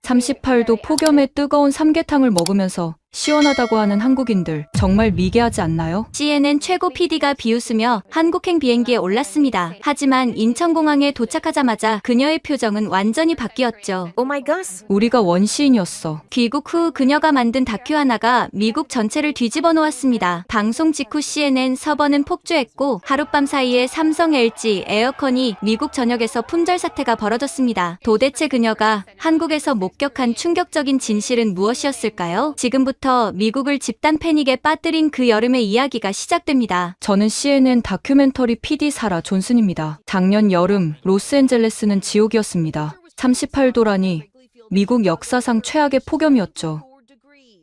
38도 폭염에 뜨거운 삼계탕을 먹으면서 시원하다고 하는 한국인들 정말 미개하지 않나요? CNN 최고 PD가 비웃으며 한국행 비행기에 올랐습니다. 하지만 인천공항에 도착하자마자 그녀의 표정은 완전히 바뀌었죠. Oh my gosh. 우리가 원시인이었어. 귀국 후 그녀가 만든 다큐 하나가 미국 전체를 뒤집어 놓았습니다. 방송 직후 CNN 서버는 폭주했고 하룻밤 사이에 삼성 LG 에어컨이 미국 전역에서 품절 사태가 벌어졌습니다. 도대체 그녀가 한국에서 목격한 충격적인 진실은 무엇이었을까요? 지금부터 미국을 집단 패닉에 빠뜨린 그 여름의 이야기가 시작됩니다. 저는 CNN 다큐멘터리 PD 사라 존슨입니다. 작년 여름 로스앤젤레스는 지옥이었습니다. 38도라니 미국 역사상 최악의 폭염이었죠.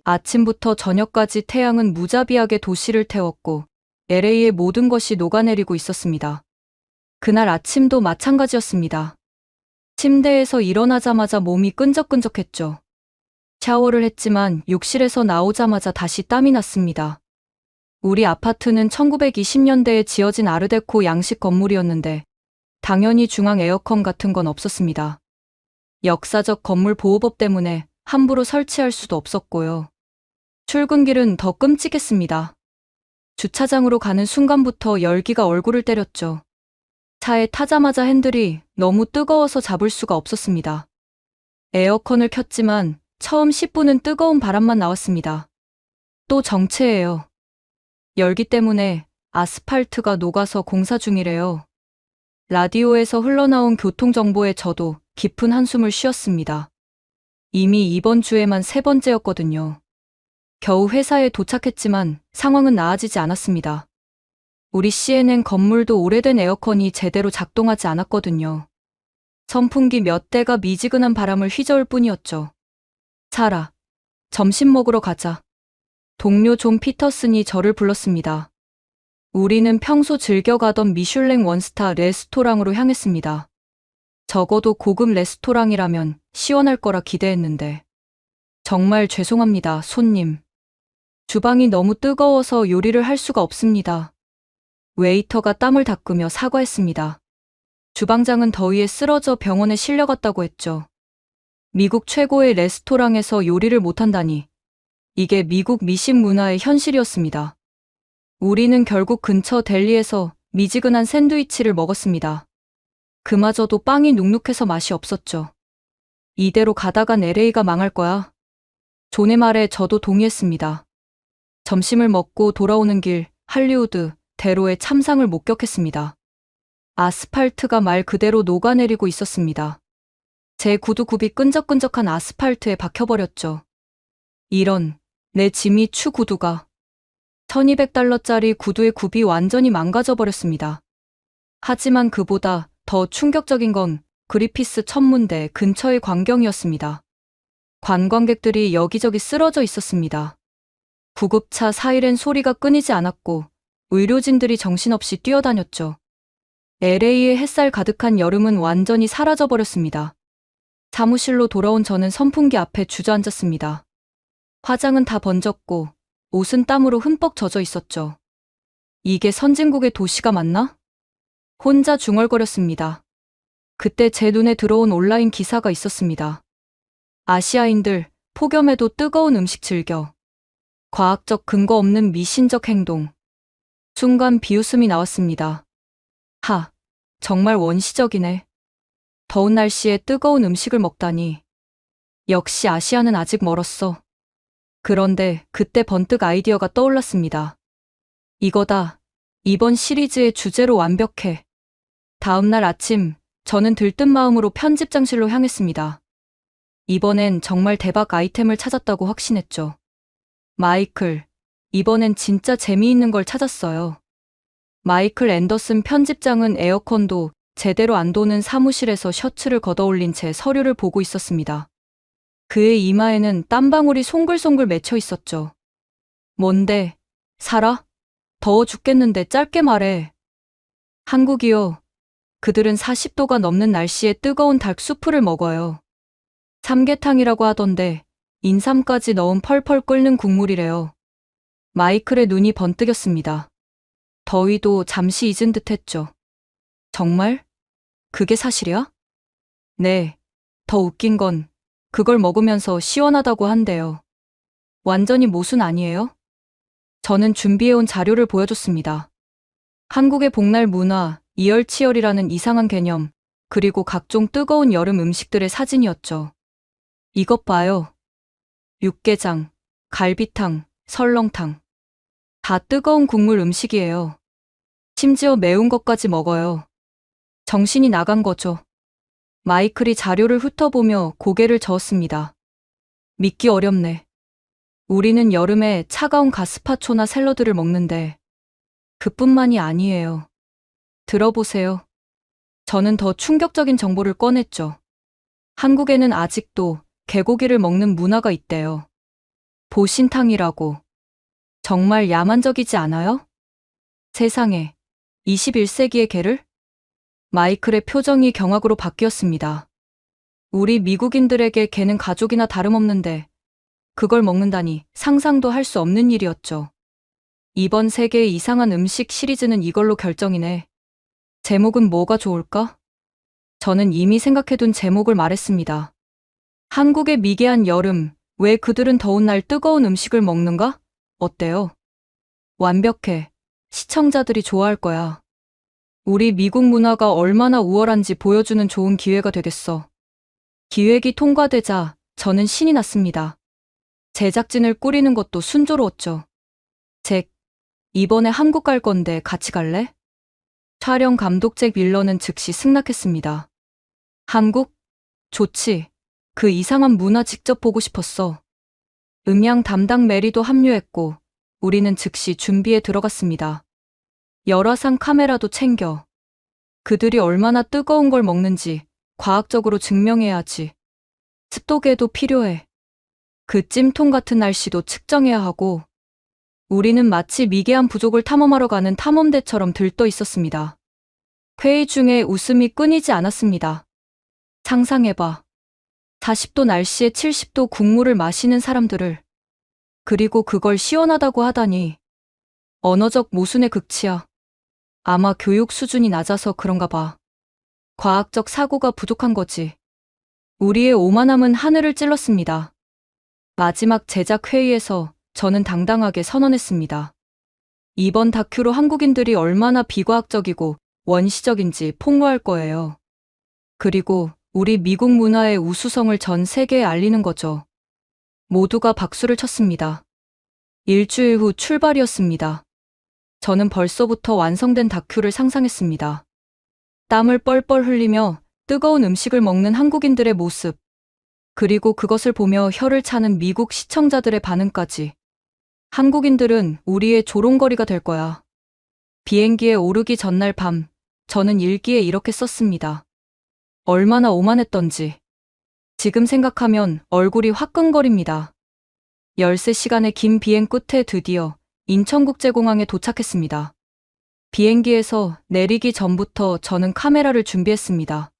아침부터 저녁까지 태양은 무자비하게 도시를 태웠고 LA의 모든 것이 녹아내리고 있었습니다. 그날 아침도 마찬가지였습니다. 침대에서 일어나자마자 몸이 끈적끈적했죠. 샤워를 했지만 욕실에서 나오자마자 다시 땀이 났습니다. 우리 아파트는 1920년대에 지어진 아르데코 양식 건물이었는데 당연히 중앙 에어컨 같은 건 없었습니다. 역사적 건물 보호법 때문에 함부로 설치할 수도 없었고요. 출근길은 더 끔찍했습니다. 주차장으로 가는 순간부터 열기가 얼굴을 때렸죠. 차에 타자마자 핸들이 너무 뜨거워서 잡을 수가 없었습니다. 에어컨을 켰지만 처음 10분은 뜨거운 바람만 나왔습니다. 또 정체예요. 열기 때문에 아스팔트가 녹아서 공사 중이래요. 라디오에서 흘러나온 교통정보에 저도 깊은 한숨을 쉬었습니다. 이미 이번 주에만 3번째였거든요. 겨우 회사에 도착했지만 상황은 나아지지 않았습니다. 우리 CNN 건물도 오래된 에어컨이 제대로 작동하지 않았거든요. 선풍기 몇 대가 미지근한 바람을 휘저을 뿐이었죠. 사라, 점심 먹으러 가자. 동료 존 피터슨이 저를 불렀습니다. 우리는 평소 즐겨 가던 미슐랭 원스타 레스토랑으로 향했습니다. 적어도 고급 레스토랑이라면 시원할 거라 기대했는데. 정말 죄송합니다, 손님. 주방이 너무 뜨거워서 요리를 할 수가 없습니다. 웨이터가 땀을 닦으며 사과했습니다. 주방장은 더위에 쓰러져 병원에 실려갔다고 했죠. 미국 최고의 레스토랑에서 요리를 못한다니. 이게 미국 미식 문화의 현실이었습니다. 우리는 결국 근처 델리에서 미지근한 샌드위치를 먹었습니다. 그마저도 빵이 눅눅해서 맛이 없었죠. 이대로 가다간 LA가 망할 거야. 존의 말에 저도 동의했습니다. 점심을 먹고 돌아오는 길 할리우드 대로의 참상을 목격했습니다. 아스팔트가 말 그대로 녹아내리고 있었습니다. 제 구두굽이 끈적끈적한 아스팔트에 박혀버렸죠. 이런, 내 지미 추 구두가. $1200짜리 구두의 굽이 완전히 망가져버렸습니다. 하지만 그보다 더 충격적인 건 그리피스 천문대 근처의 광경이었습니다. 관광객들이 여기저기 쓰러져 있었습니다. 구급차 사이렌 소리가 끊이지 않았고 의료진들이 정신없이 뛰어다녔죠. LA의 햇살 가득한 여름은 완전히 사라져버렸습니다. 사무실로 돌아온 저는 선풍기 앞에 주저앉았습니다. 화장은 다 번졌고 옷은 땀으로 흠뻑 젖어 있었죠. 이게 선진국의 도시가 맞나? 혼자 중얼거렸습니다. 그때 제 눈에 들어온 온라인 기사가 있었습니다. 아시아인들 폭염에도 뜨거운 음식 즐겨. 과학적 근거 없는 미신적 행동. 순간 비웃음이 나왔습니다. 하, 정말 원시적이네. 더운 날씨에 뜨거운 음식을 먹다니. 역시 아시아는 아직 멀었어. 그런데 그때 번뜩 아이디어가 떠올랐습니다. 이거다. 이번 시리즈의 주제로 완벽해. 다음 날 아침, 저는 들뜬 마음으로 편집장실로 향했습니다. 이번엔 정말 대박 아이템을 찾았다고 확신했죠. 마이클, 이번엔 진짜 재미있는 걸 찾았어요. 마이클 앤더슨 편집장은 에어컨도 제대로 안 도는 사무실에서 셔츠를 걷어올린 채 서류를 보고 있었습니다. 그의 이마에는 땀방울이 송글송글 맺혀 있었죠. 뭔데? 사라? 더워 죽겠는데 짧게 말해. 한국이요. 그들은 40도가 넘는 날씨에 뜨거운 닭 수프를 먹어요. 삼계탕이라고 하던데 인삼까지 넣은 펄펄 끓는 국물이래요. 마이클의 눈이 번뜩였습니다. 더위도 잠시 잊은 듯 했죠. 정말? 그게 사실이야? 네. 더 웃긴 건 그걸 먹으면서 시원하다고 한대요. 완전히 모순 아니에요? 저는 준비해온 자료를 보여줬습니다. 한국의 복날 문화, 이열치열이라는 이상한 개념, 그리고 각종 뜨거운 여름 음식들의 사진이었죠. 이것 봐요. 육개장, 갈비탕, 설렁탕. 다 뜨거운 국물 음식이에요. 심지어 매운 것까지 먹어요. 정신이 나간 거죠. 마이클이 자료를 훑어보며 고개를 저었습니다. 믿기 어렵네. 우리는 여름에 차가운 가스파초나 샐러드를 먹는데 그뿐만이 아니에요. 들어보세요. 저는 더 충격적인 정보를 꺼냈죠. 한국에는 아직도 개고기를 먹는 문화가 있대요. 보신탕이라고. 정말 야만적이지 않아요? 세상에, 21세기의 개를? 마이클의 표정이 경악으로 바뀌었습니다. 우리 미국인들에게 개는 가족이나 다름없는데 그걸 먹는다니 상상도 할 수 없는 일이었죠. 이번 세계의 이상한 음식 시리즈는 이걸로 결정이네. 제목은 뭐가 좋을까? 저는 이미 생각해둔 제목을 말했습니다. 한국의 미개한 여름, 왜 그들은 더운 날 뜨거운 음식을 먹는가? 어때요? 완벽해. 시청자들이 좋아할 거야. 우리 미국 문화가 얼마나 우월한지 보여주는 좋은 기회가 되겠어. 기획이 통과되자 저는 신이 났습니다. 제작진을 꾸리는 것도 순조로웠죠. 잭, 이번에 한국 갈 건데 같이 갈래? 촬영 감독 잭 밀러는 즉시 승낙했습니다. 한국? 좋지. 그 이상한 문화 직접 보고 싶었어. 음향 담당 메리도 합류했고 우리는 즉시 준비에 들어갔습니다. 열화상 카메라도 챙겨. 그들이 얼마나 뜨거운 걸 먹는지 과학적으로 증명해야지. 습도계도 필요해. 그 찜통 같은 날씨도 측정해야 하고 우리는 마치 미개한 부족을 탐험하러 가는 탐험대처럼 들떠 있었습니다. 회의 중에 웃음이 끊이지 않았습니다. 상상해봐. 40도 날씨에 70도 국물을 마시는 사람들을. 그리고 그걸 시원하다고 하다니. 언어적 모순의 극치야. 아마 교육 수준이 낮아서 그런가 봐. 과학적 사고가 부족한 거지. 우리의 오만함은 하늘을 찔렀습니다. 마지막 제작 회의에서 저는 당당하게 선언했습니다. 이번 다큐로 한국인들이 얼마나 비과학적이고 원시적인지 폭로할 거예요. 그리고 우리 미국 문화의 우수성을 전 세계에 알리는 거죠. 모두가 박수를 쳤습니다. 일주일 후 출발이었습니다. 저는 벌써부터 완성된 다큐를 상상했습니다. 땀을 뻘뻘 흘리며 뜨거운 음식을 먹는 한국인들의 모습, 그리고 그것을 보며 혀를 차는 미국 시청자들의 반응까지. 한국인들은 우리의 조롱거리가 될 거야. 비행기에 오르기 전날 밤, 저는 일기에 이렇게 썼습니다. 얼마나 오만했던지. 지금 생각하면 얼굴이 화끈거립니다. 13시간의 긴 비행 끝에 드디어 인천국제공항에 도착했습니다. 비행기에서 내리기 전부터 저는 카메라를 준비했습니다.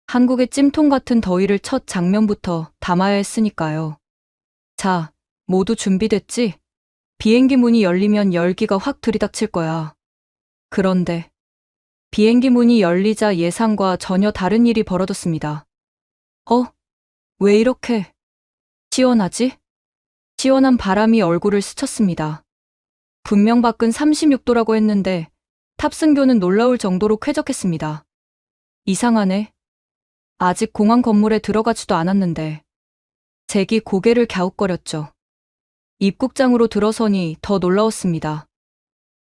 한국의 찜통 같은 더위를 첫 장면부터 담아야 했으니까요. 자, 모두 준비됐지? 비행기 문이 열리면 열기가 확 들이닥칠 거야. 그런데 비행기 문이 열리자 예상과 전혀 다른 일이 벌어졌습니다. 왜 이렇게 시원하지? 시원한 바람이 얼굴을 스쳤습니다. 분명 밖은 36도라고 했는데 탑승교는 놀라울 정도로 쾌적했습니다. 이상하네. 아직 공항 건물에 들어가지도 않았는데. 잭이 고개를 갸웃거렸죠. 입국장으로 들어서니 더 놀라웠습니다.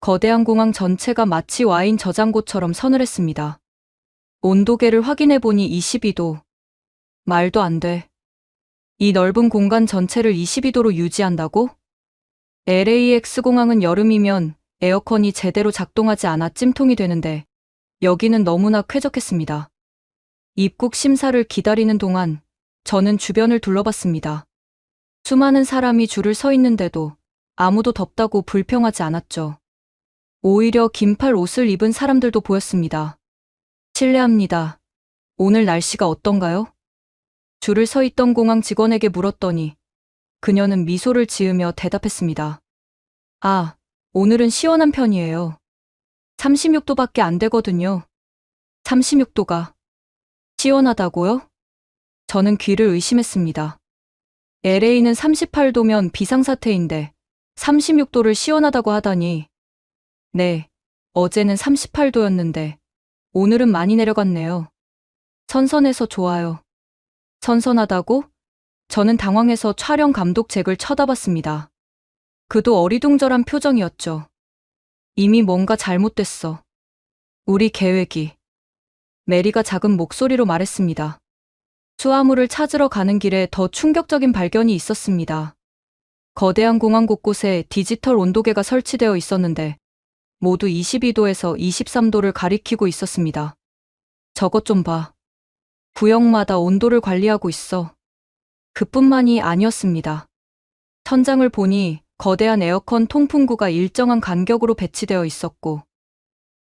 거대한 공항 전체가 마치 와인 저장고처럼 서늘했습니다. 온도계를 확인해보니 22도. 말도 안 돼. 이 넓은 공간 전체를 22도로 유지한다고? LAX 공항은 여름이면 에어컨이 제대로 작동하지 않아 찜통이 되는데 여기는 너무나 쾌적했습니다. 입국 심사를 기다리는 동안 저는 주변을 둘러봤습니다. 수많은 사람이 줄을 서 있는데도 아무도 덥다고 불평하지 않았죠. 오히려 긴팔 옷을 입은 사람들도 보였습니다. 실례합니다. 오늘 날씨가 어떤가요? 줄을 서 있던 공항 직원에게 물었더니 그녀는 미소를 지으며 대답했습니다. 아, 오늘은 시원한 편이에요. 36도밖에 안 되거든요. 36도가 시원하다고요? 저는 귀를 의심했습니다. LA는 38도면 비상사태인데 36도를 시원하다고 하다니. 네, 어제는 38도였는데 오늘은 많이 내려갔네요. 선선해서 좋아요. 선선하다고? 저는 당황해서 촬영 감독 잭을 쳐다봤습니다. 그도 어리둥절한 표정이었죠. 이미 뭔가 잘못됐어. 우리 계획이. 메리가 작은 목소리로 말했습니다. 수화물을 찾으러 가는 길에 더 충격적인 발견이 있었습니다. 거대한 공항 곳곳에 디지털 온도계가 설치되어 있었는데 모두 22도에서 23도를 가리키고 있었습니다. 저것 좀 봐. 구역마다 온도를 관리하고 있어. 그뿐만이 아니었습니다. 천장을 보니 거대한 에어컨 통풍구가 일정한 간격으로 배치되어 있었고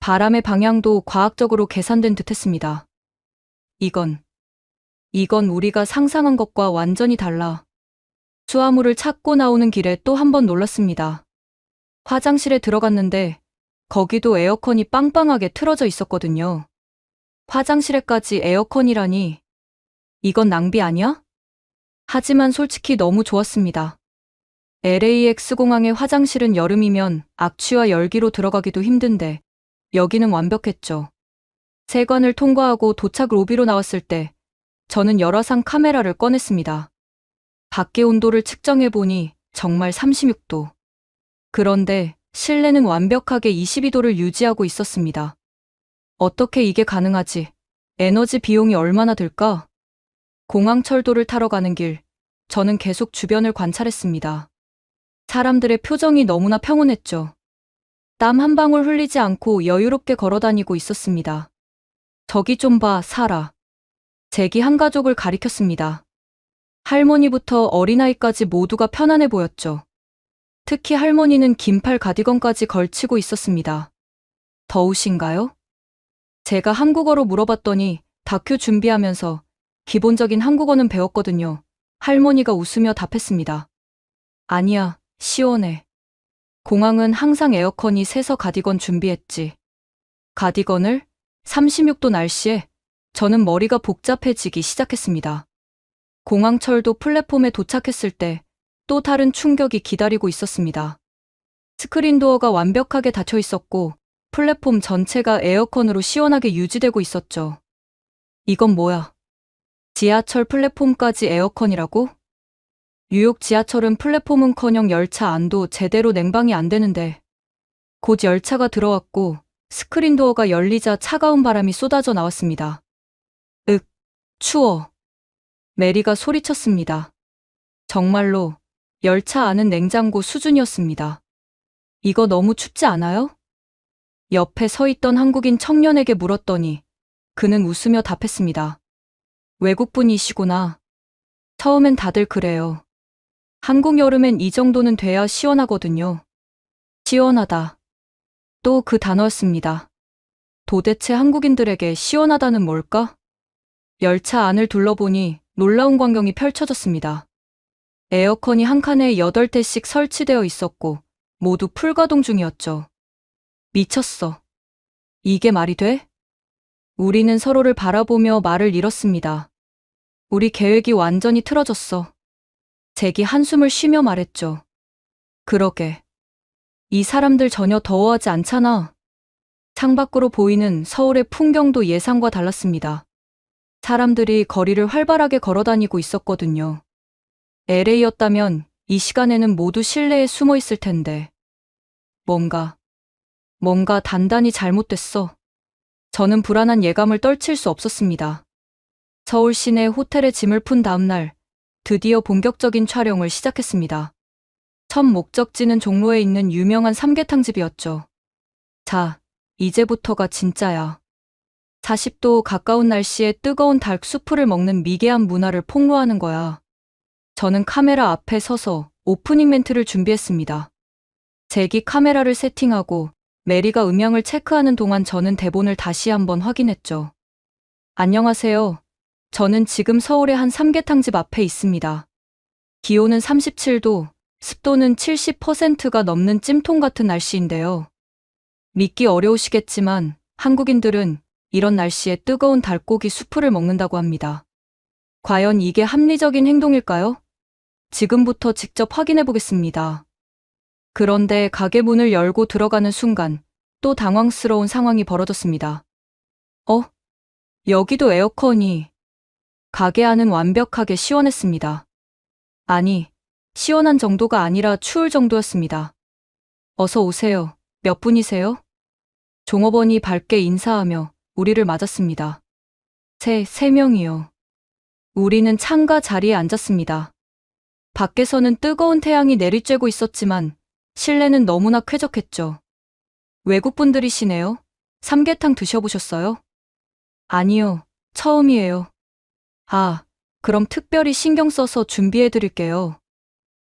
바람의 방향도 과학적으로 계산된 듯했습니다. 이건 우리가 상상한 것과 완전히 달라. 수화물을 찾고 나오는 길에 또 한 번 놀랐습니다. 화장실에 들어갔는데 거기도 에어컨이 빵빵하게 틀어져 있었거든요. 화장실에까지 에어컨이라니. 이건 낭비 아니야? 하지만 솔직히 너무 좋았습니다. LAX 공항의 화장실은 여름이면 악취와 열기로 들어가기도 힘든데 여기는 완벽했죠. 세관을 통과하고 도착 로비로 나왔을 때 저는 열화상 카메라를 꺼냈습니다. 밖의 온도를 측정해보니 정말 36도. 그런데 실내는 완벽하게 22도를 유지하고 있었습니다. 어떻게 이게 가능하지? 에너지 비용이 얼마나 들까? 공항철도를 타러 가는 길, 저는 계속 주변을 관찰했습니다. 사람들의 표정이 너무나 평온했죠. 땀 한 방울 흘리지 않고 여유롭게 걸어다니고 있었습니다. 저기 좀 봐, 사라. 잭이 한 가족을 가리켰습니다. 할머니부터 어린아이까지 모두가 편안해 보였죠. 특히 할머니는 긴팔 가디건까지 걸치고 있었습니다. 더우신가요? 제가 한국어로 물어봤더니 다큐 준비하면서 기본적인 한국어는 배웠거든요. 할머니가 웃으며 답했습니다. 아니야, 시원해. 공항은 항상 에어컨이 새서 가디건 준비했지. 가디건을? 36도 날씨에 저는 머리가 복잡해지기 시작했습니다. 공항철도 플랫폼에 도착했을 때 또 다른 충격이 기다리고 있었습니다. 스크린 도어가 완벽하게 닫혀 있었고 플랫폼 전체가 에어컨으로 시원하게 유지되고 있었죠. 이건 뭐야? 지하철 플랫폼까지 에어컨이라고? 뉴욕 지하철은 플랫폼은커녕 열차 안도 제대로 냉방이 안 되는데 곧 열차가 들어왔고 스크린 도어가 열리자 차가운 바람이 쏟아져 나왔습니다. 추워. 메리가 소리쳤습니다. 정말로 열차 안은 냉장고 수준이었습니다. 이거 너무 춥지 않아요? 옆에 서 있던 한국인 청년에게 물었더니 그는 웃으며 답했습니다. 외국분이시구나. 처음엔 다들 그래요. 한국 여름엔 이 정도는 돼야 시원하거든요. 시원하다. 또 그 단어였습니다. 도대체 한국인들에게 시원하다는 뭘까? 열차 안을 둘러보니 놀라운 광경이 펼쳐졌습니다. 에어컨이 한 칸에 8대씩 설치되어 있었고 모두 풀가동 중이었죠. 미쳤어. 이게 말이 돼? 우리는 서로를 바라보며 말을 잃었습니다. 우리 계획이 완전히 틀어졌어. 잭이 한숨을 쉬며 말했죠. 그러게. 이 사람들 전혀 더워하지 않잖아. 창밖으로 보이는 서울의 풍경도 예상과 달랐습니다. 사람들이 거리를 활발하게 걸어다니고 있었거든요. LA였다면 이 시간에는 모두 실내에 숨어 있을 텐데. 뭔가 단단히 잘못됐어. 저는 불안한 예감을 떨칠 수 없었습니다. 서울 시내 호텔에 짐을 푼 다음 날, 드디어 본격적인 촬영을 시작했습니다. 첫 목적지는 종로에 있는 유명한 삼계탕집이었죠. 자, 이제부터가 진짜야. 40도 가까운 날씨에 뜨거운 닭 수프를 먹는 미개한 문화를 폭로하는 거야. 저는 카메라 앞에 서서 오프닝 멘트를 준비했습니다. 잭이 카메라를 세팅하고 메리가 음향을 체크하는 동안 저는 대본을 다시 한번 확인했죠. 안녕하세요. 저는 지금 서울의 한 삼계탕집 앞에 있습니다. 기온은 37도, 습도는 70%가 넘는 찜통 같은 날씨인데요. 믿기 어려우시겠지만 한국인들은 이런 날씨에 뜨거운 닭고기 수프를 먹는다고 합니다. 과연 이게 합리적인 행동일까요? 지금부터 직접 확인해 보겠습니다. 그런데 가게 문을 열고 들어가는 순간 또 당황스러운 상황이 벌어졌습니다. 여기도 에어컨이. 가게 안은 완벽하게 시원했습니다. 아니, 시원한 정도가 아니라 추울 정도였습니다. 어서 오세요. 몇 분이세요? 종업원이 밝게 인사하며 우리를 맞았습니다. 세 명이요. 우리는 창가 자리에 앉았습니다. 밖에서는 뜨거운 태양이 내리쬐고 있었지만 실내는 너무나 쾌적했죠. 외국분들이시네요. 삼계탕 드셔보셨어요? 아니요, 처음이에요. 아, 그럼 특별히 신경 써서 준비해 드릴게요.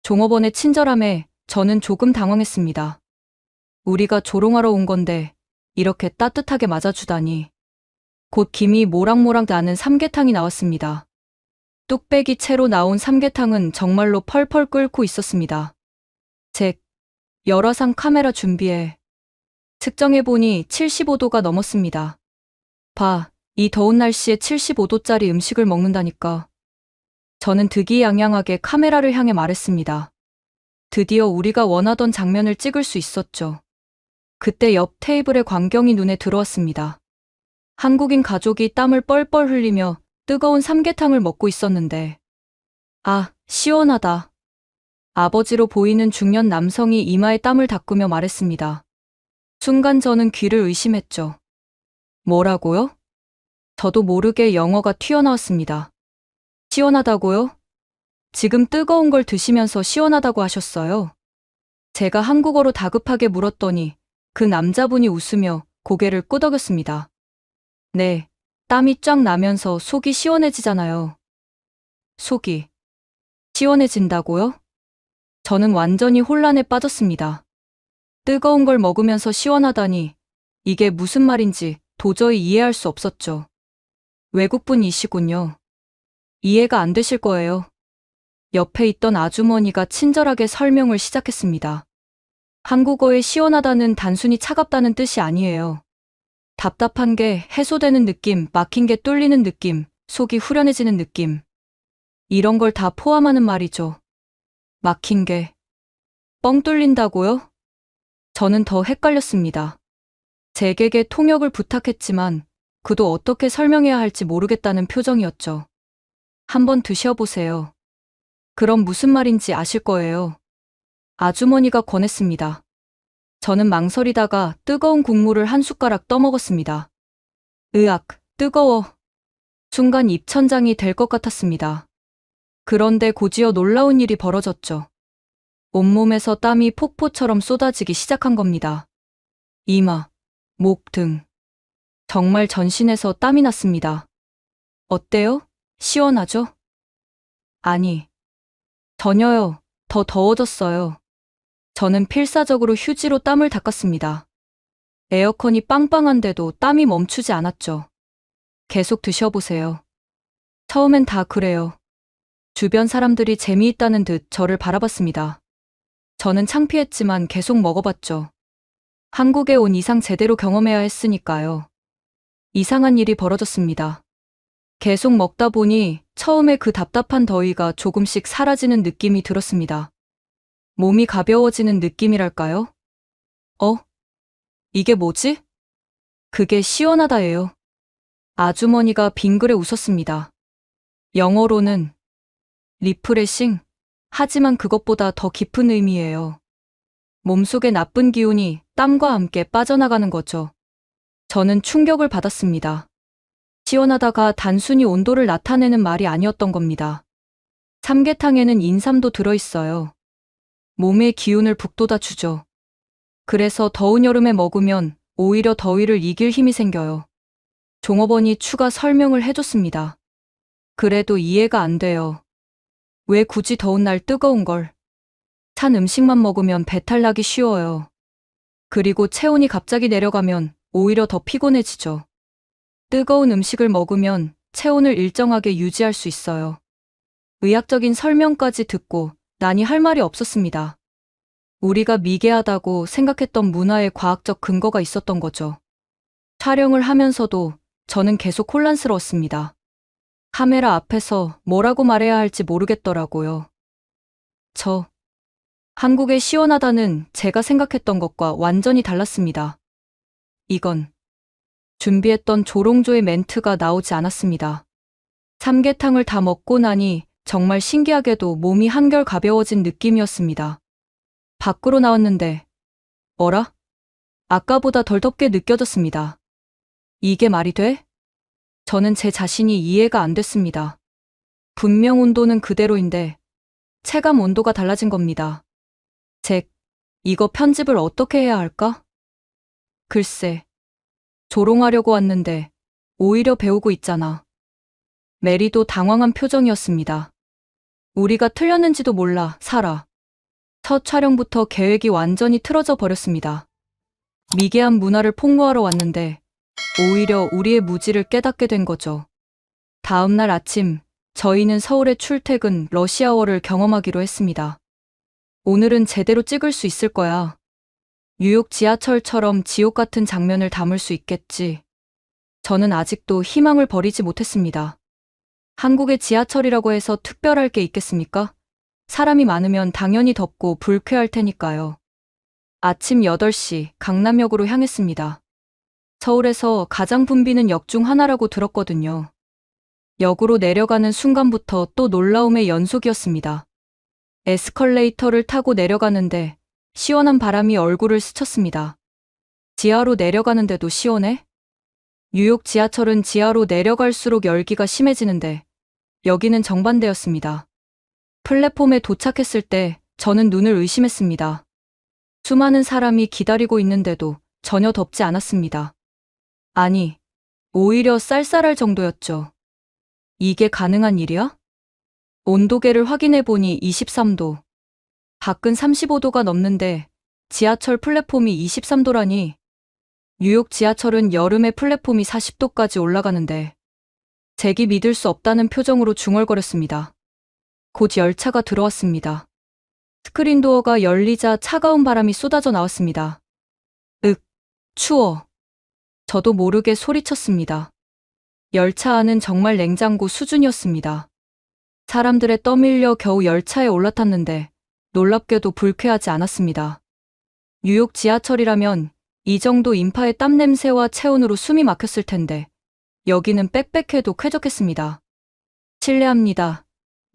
종업원의 친절함에 저는 조금 당황했습니다. 우리가 조롱하러 온 건데 이렇게 따뜻하게 맞아주다니. 곧 김이 모락모락 나는 삼계탕이 나왔습니다. 뚝배기 채로 나온 삼계탕은 정말로 펄펄 끓고 있었습니다. 열화상 카메라 준비해. 측정해보니 75도가 넘었습니다. 봐, 이 더운 날씨에 75도짜리 음식을 먹는다니까. 저는 득이양양하게 카메라를 향해 말했습니다. 드디어 우리가 원하던 장면을 찍을 수 있었죠. 그때 옆 테이블의 광경이 눈에 들어왔습니다. 한국인 가족이 땀을 뻘뻘 흘리며 뜨거운 삼계탕을 먹고 있었는데, 아, 시원하다. 아버지로 보이는 중년 남성이 이마에 땀을 닦으며 말했습니다. 순간 저는 귀를 의심했죠. 뭐라고요? 저도 모르게 영어가 튀어나왔습니다. 시원하다고요? 지금 뜨거운 걸 드시면서 시원하다고 하셨어요. 제가 한국어로 다급하게 물었더니 그 남자분이 웃으며 고개를 끄덕였습니다. 네, 땀이 쫙 나면서 속이 시원해지잖아요. 속이 시원해진다고요? 저는 완전히 혼란에 빠졌습니다. 뜨거운 걸 먹으면서 시원하다니 이게 무슨 말인지 도저히 이해할 수 없었죠. 외국분이시군요. 이해가 안 되실 거예요. 옆에 있던 아주머니가 친절하게 설명을 시작했습니다. 한국어의 시원하다는 단순히 차갑다는 뜻이 아니에요. 답답한 게 해소되는 느낌, 막힌 게 뚫리는 느낌, 속이 후련해지는 느낌. 이런 걸 다 포함하는 말이죠. 막힌 게 뻥 뚫린다고요? 저는 더 헷갈렸습니다. 제게게 통역을 부탁했지만 그도 어떻게 설명해야 할지 모르겠다는 표정이었죠. 한번 드셔보세요. 그럼 무슨 말인지 아실 거예요. 아주머니가 권했습니다. 저는 망설이다가 뜨거운 국물을 한 숟가락 떠먹었습니다. 으악, 뜨거워. 순간 입천장이 될 것 같았습니다. 그런데 곧이어 놀라운 일이 벌어졌죠. 온몸에서 땀이 폭포처럼 쏟아지기 시작한 겁니다. 이마, 목 등. 정말 전신에서 땀이 났습니다. 어때요? 시원하죠? 아니, 전혀요. 더 더워졌어요. 저는 필사적으로 휴지로 땀을 닦았습니다. 에어컨이 빵빵한데도 땀이 멈추지 않았죠. 계속 드셔보세요. 처음엔 다 그래요. 주변 사람들이 재미있다는 듯 저를 바라봤습니다. 저는 창피했지만 계속 먹어봤죠. 한국에 온 이상 제대로 경험해야 했으니까요. 이상한 일이 벌어졌습니다. 계속 먹다 보니 처음에 그 답답한 더위가 조금씩 사라지는 느낌이 들었습니다. 몸이 가벼워지는 느낌이랄까요? 이게 뭐지? 그게 시원하다예요. 아주머니가 빙그레 웃었습니다. 영어로는 리프레싱, 하지만 그것보다 더 깊은 의미예요. 몸속의 나쁜 기운이 땀과 함께 빠져나가는 거죠. 저는 충격을 받았습니다. 시원하다가 단순히 온도를 나타내는 말이 아니었던 겁니다. 삼계탕에는 인삼도 들어있어요. 몸의 기운을 북돋아 주죠. 그래서 더운 여름에 먹으면 오히려 더위를 이길 힘이 생겨요. 종업원이 추가 설명을 해줬습니다. 그래도 이해가 안 돼요. 왜 굳이 더운 날 뜨거운 걸? 찬 음식만 먹으면 배탈 나기 쉬워요. 그리고 체온이 갑자기 내려가면 오히려 더 피곤해지죠. 뜨거운 음식을 먹으면 체온을 일정하게 유지할 수 있어요. 의학적인 설명까지 듣고 나니 할 말이 없었습니다. 우리가 미개하다고 생각했던 문화에 과학적 근거가 있었던 거죠. 촬영을 하면서도 저는 계속 혼란스러웠습니다. 카메라 앞에서 뭐라고 말해야 할지 모르겠더라고요. 한국의 시원하다는 제가 생각했던 것과 완전히 달랐습니다. 이건 준비했던 조롱조의 멘트가 나오지 않았습니다. 삼계탕을 다 먹고 나니 정말 신기하게도 몸이 한결 가벼워진 느낌이었습니다. 밖으로 나왔는데, 어라? 아까보다 덜 덥게 느껴졌습니다. 이게 말이 돼? 저는 제 자신이 이해가 안 됐습니다. 분명 온도는 그대로인데, 체감 온도가 달라진 겁니다. 이거 편집을 어떻게 해야 할까? 글쎄, 조롱하려고 왔는데, 오히려 배우고 있잖아. 메리도 당황한 표정이었습니다. 우리가 틀렸는지도 몰라, 사라. 첫 촬영부터 계획이 완전히 틀어져 버렸습니다. 미개한 문화를 폭로하러 왔는데, 오히려 우리의 무지를 깨닫게 된 거죠. 다음 날 아침, 저희는 서울의 출퇴근 러시아워를 경험하기로 했습니다. 오늘은 제대로 찍을 수 있을 거야. 뉴욕 지하철처럼 지옥 같은 장면을 담을 수 있겠지. 저는 아직도 희망을 버리지 못했습니다. 한국의 지하철이라고 해서 특별할 게 있겠습니까? 사람이 많으면 당연히 덥고 불쾌할 테니까요. 아침 8시 강남역으로 향했습니다. 서울에서 가장 붐비는 역 중 하나라고 들었거든요. 역으로 내려가는 순간부터 또 놀라움의 연속이었습니다. 에스컬레이터를 타고 내려가는데 시원한 바람이 얼굴을 스쳤습니다. 지하로 내려가는데도 시원해? 뉴욕 지하철은 지하로 내려갈수록 열기가 심해지는데 여기는 정반대였습니다. 플랫폼에 도착했을 때 저는 눈을 의심했습니다. 수많은 사람이 기다리고 있는데도 전혀 덥지 않았습니다. 아니, 오히려 쌀쌀할 정도였죠. 이게 가능한 일이야? 온도계를 확인해 보니 23도. 밖은 35도가 넘는데 지하철 플랫폼이 23도라니. 뉴욕 지하철은 여름에 플랫폼이 40도까지 올라가는데 제기 믿을 수 없다는 표정으로 중얼거렸습니다. 곧 열차가 들어왔습니다. 스크린도어가 열리자 차가운 바람이 쏟아져 나왔습니다. 추워. 저도 모르게 소리쳤습니다. 열차 안은 정말 냉장고 수준이었습니다. 사람들에 떠밀려 겨우 열차에 올라탔는데 놀랍게도 불쾌하지 않았습니다. 뉴욕 지하철이라면 이 정도 인파의 땀 냄새와 체온으로 숨이 막혔을 텐데 여기는 빽빽해도 쾌적했습니다. 실례합니다.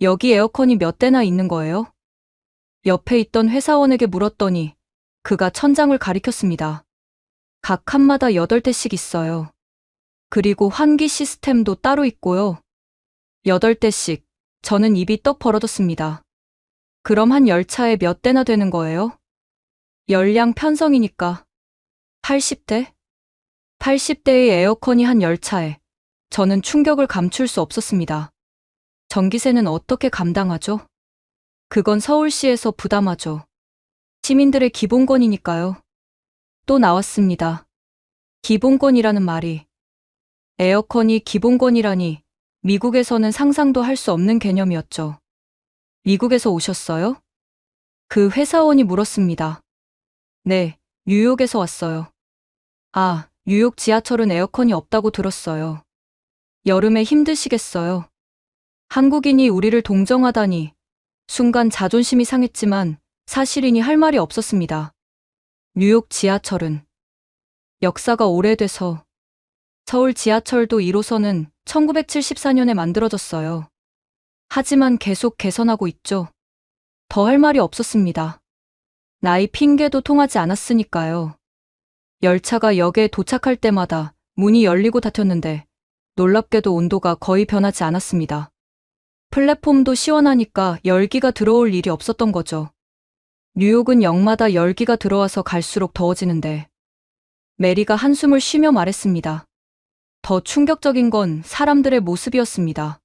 여기 에어컨이 몇 대나 있는 거예요? 옆에 있던 회사원에게 물었더니 그가 천장을 가리켰습니다. 각 칸마다 8대씩 있어요. 그리고 환기 시스템도 따로 있고요. 8대씩. 저는 입이 떡 벌어졌습니다. 그럼 한 열차에 몇 대나 되는 거예요? 열량 편성이니까. 80대? 80대의 에어컨이 한 열차에. 저는 충격을 감출 수 없었습니다. 전기세는 어떻게 감당하죠? 그건 서울시에서 부담하죠. 시민들의 기본권이니까요. 또 나왔습니다. 기본권이라는 말이. 에어컨이 기본권이라니 미국에서는 상상도 할 수 없는 개념이었죠. 미국에서 오셨어요? 그 회사원이 물었습니다. 네, 뉴욕에서 왔어요. 아, 뉴욕 지하철은 에어컨이 없다고 들었어요. 여름에 힘드시겠어요. 한국인이 우리를 동정하다니. 순간 자존심이 상했지만 사실이니 할 말이 없었습니다. 뉴욕 지하철은 역사가 오래돼서 서울 지하철도 1호선은 1974년에 만들어졌어요. 하지만 계속 개선하고 있죠. 더 할 말이 없었습니다. 나이 핑계도 통하지 않았으니까요. 열차가 역에 도착할 때마다 문이 열리고 닫혔는데 놀랍게도 온도가 거의 변하지 않았습니다. 플랫폼도 시원하니까 열기가 들어올 일이 없었던 거죠. 뉴욕은 역마다 열기가 들어와서 갈수록 더워지는데 메리가 한숨을 쉬며 말했습니다. 더 충격적인 건 사람들의 모습이었습니다.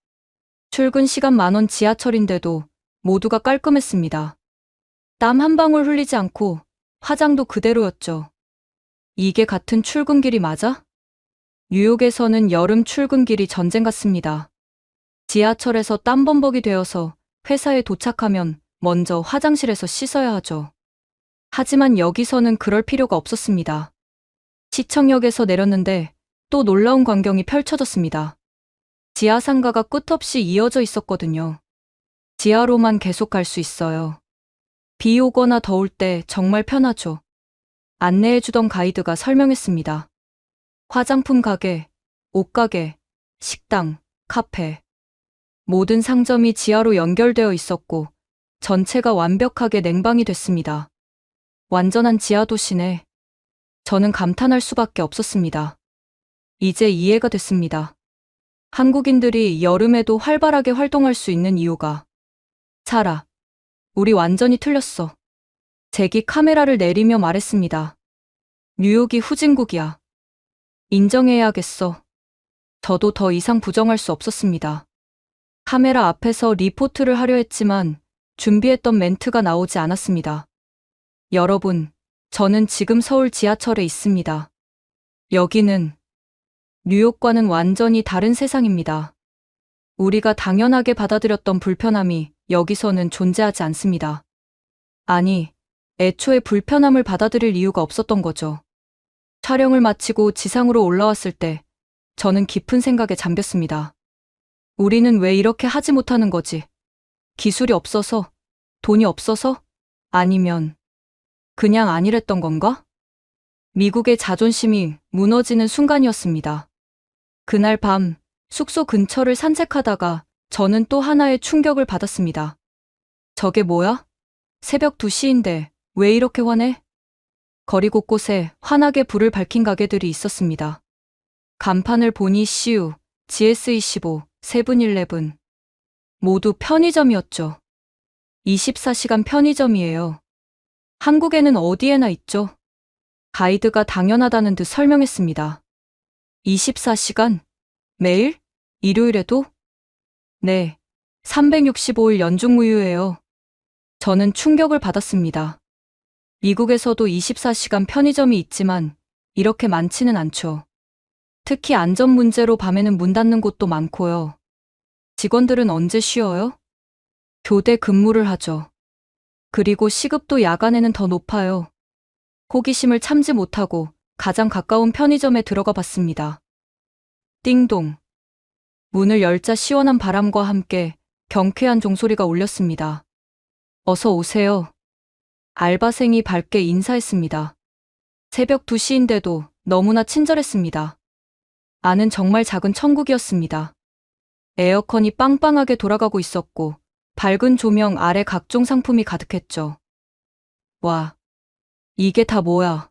출근 시간 만원 지하철인데도 모두가 깔끔했습니다. 땀 한 방울 흘리지 않고 화장도 그대로였죠. 이게 같은 출근길이 맞아? 뉴욕에서는 여름 출근길이 전쟁 같습니다. 지하철에서 땀범벅이 되어서 회사에 도착하면 먼저 화장실에서 씻어야 하죠. 하지만 여기서는 그럴 필요가 없었습니다. 시청역에서 내렸는데 또 놀라운 광경이 펼쳐졌습니다. 지하상가가 끝없이 이어져 있었거든요. 지하로만 계속 갈 수 있어요. 비 오거나 더울 때 정말 편하죠. 안내해주던 가이드가 설명했습니다. 화장품 가게, 옷가게, 식당, 카페. 모든 상점이 지하로 연결되어 있었고 전체가 완벽하게 냉방이 됐습니다. 완전한 지하 도시네. 저는 감탄할 수밖에 없었습니다. 이제 이해가 됐습니다. 한국인들이 여름에도 활발하게 활동할 수 있는 이유가. 사라, 우리 완전히 틀렸어. 잭이 카메라를 내리며 말했습니다. 뉴욕이 후진국이야. 인정해야겠어. 저도 더 이상 부정할 수 없었습니다. 카메라 앞에서 리포트를 하려 했지만 준비했던 멘트가 나오지 않았습니다. 여러분, 저는 지금 서울 지하철에 있습니다. 여기는 뉴욕과는 완전히 다른 세상입니다. 우리가 당연하게 받아들였던 불편함이 여기서는 존재하지 않습니다. 아니, 애초에 불편함을 받아들일 이유가 없었던 거죠. 촬영을 마치고 지상으로 올라왔을 때 저는 깊은 생각에 잠겼습니다. 우리는 왜 이렇게 하지 못하는 거지? 기술이 없어서? 돈이 없어서? 아니면 그냥 아니랬던 건가? 미국의 자존심이 무너지는 순간이었습니다. 그날 밤 숙소 근처를 산책하다가 저는 또 하나의 충격을 받았습니다. 저게 뭐야? 새벽 2시인데 왜 이렇게 환해? 거리 곳곳에 환하게 불을 밝힌 가게들이 있었습니다. 간판을 보니 CU, GS25, 세븐일레븐. 모두 편의점이었죠. 24시간 편의점이에요. 한국에는 어디에나 있죠. 가이드가 당연하다는 듯 설명했습니다. 24시간? 매일? 일요일에도? 네. 365일 연중무휴예요. 저는 충격을 받았습니다. 미국에서도 24시간 편의점이 있지만 이렇게 많지는 않죠. 특히 안전 문제로 밤에는 문 닫는 곳도 많고요. 직원들은 언제 쉬어요? 교대 근무를 하죠. 그리고 시급도 야간에는 더 높아요. 호기심을 참지 못하고 가장 가까운 편의점에 들어가 봤습니다. 띵동. 문을 열자 시원한 바람과 함께 경쾌한 종소리가 울렸습니다. 어서 오세요. 알바생이 밝게 인사했습니다. 새벽 2시인데도 너무나 친절했습니다. 안은 정말 작은 천국이었습니다. 에어컨이 빵빵하게 돌아가고 있었고 밝은 조명 아래 각종 상품이 가득했죠. 와, 이게 다 뭐야?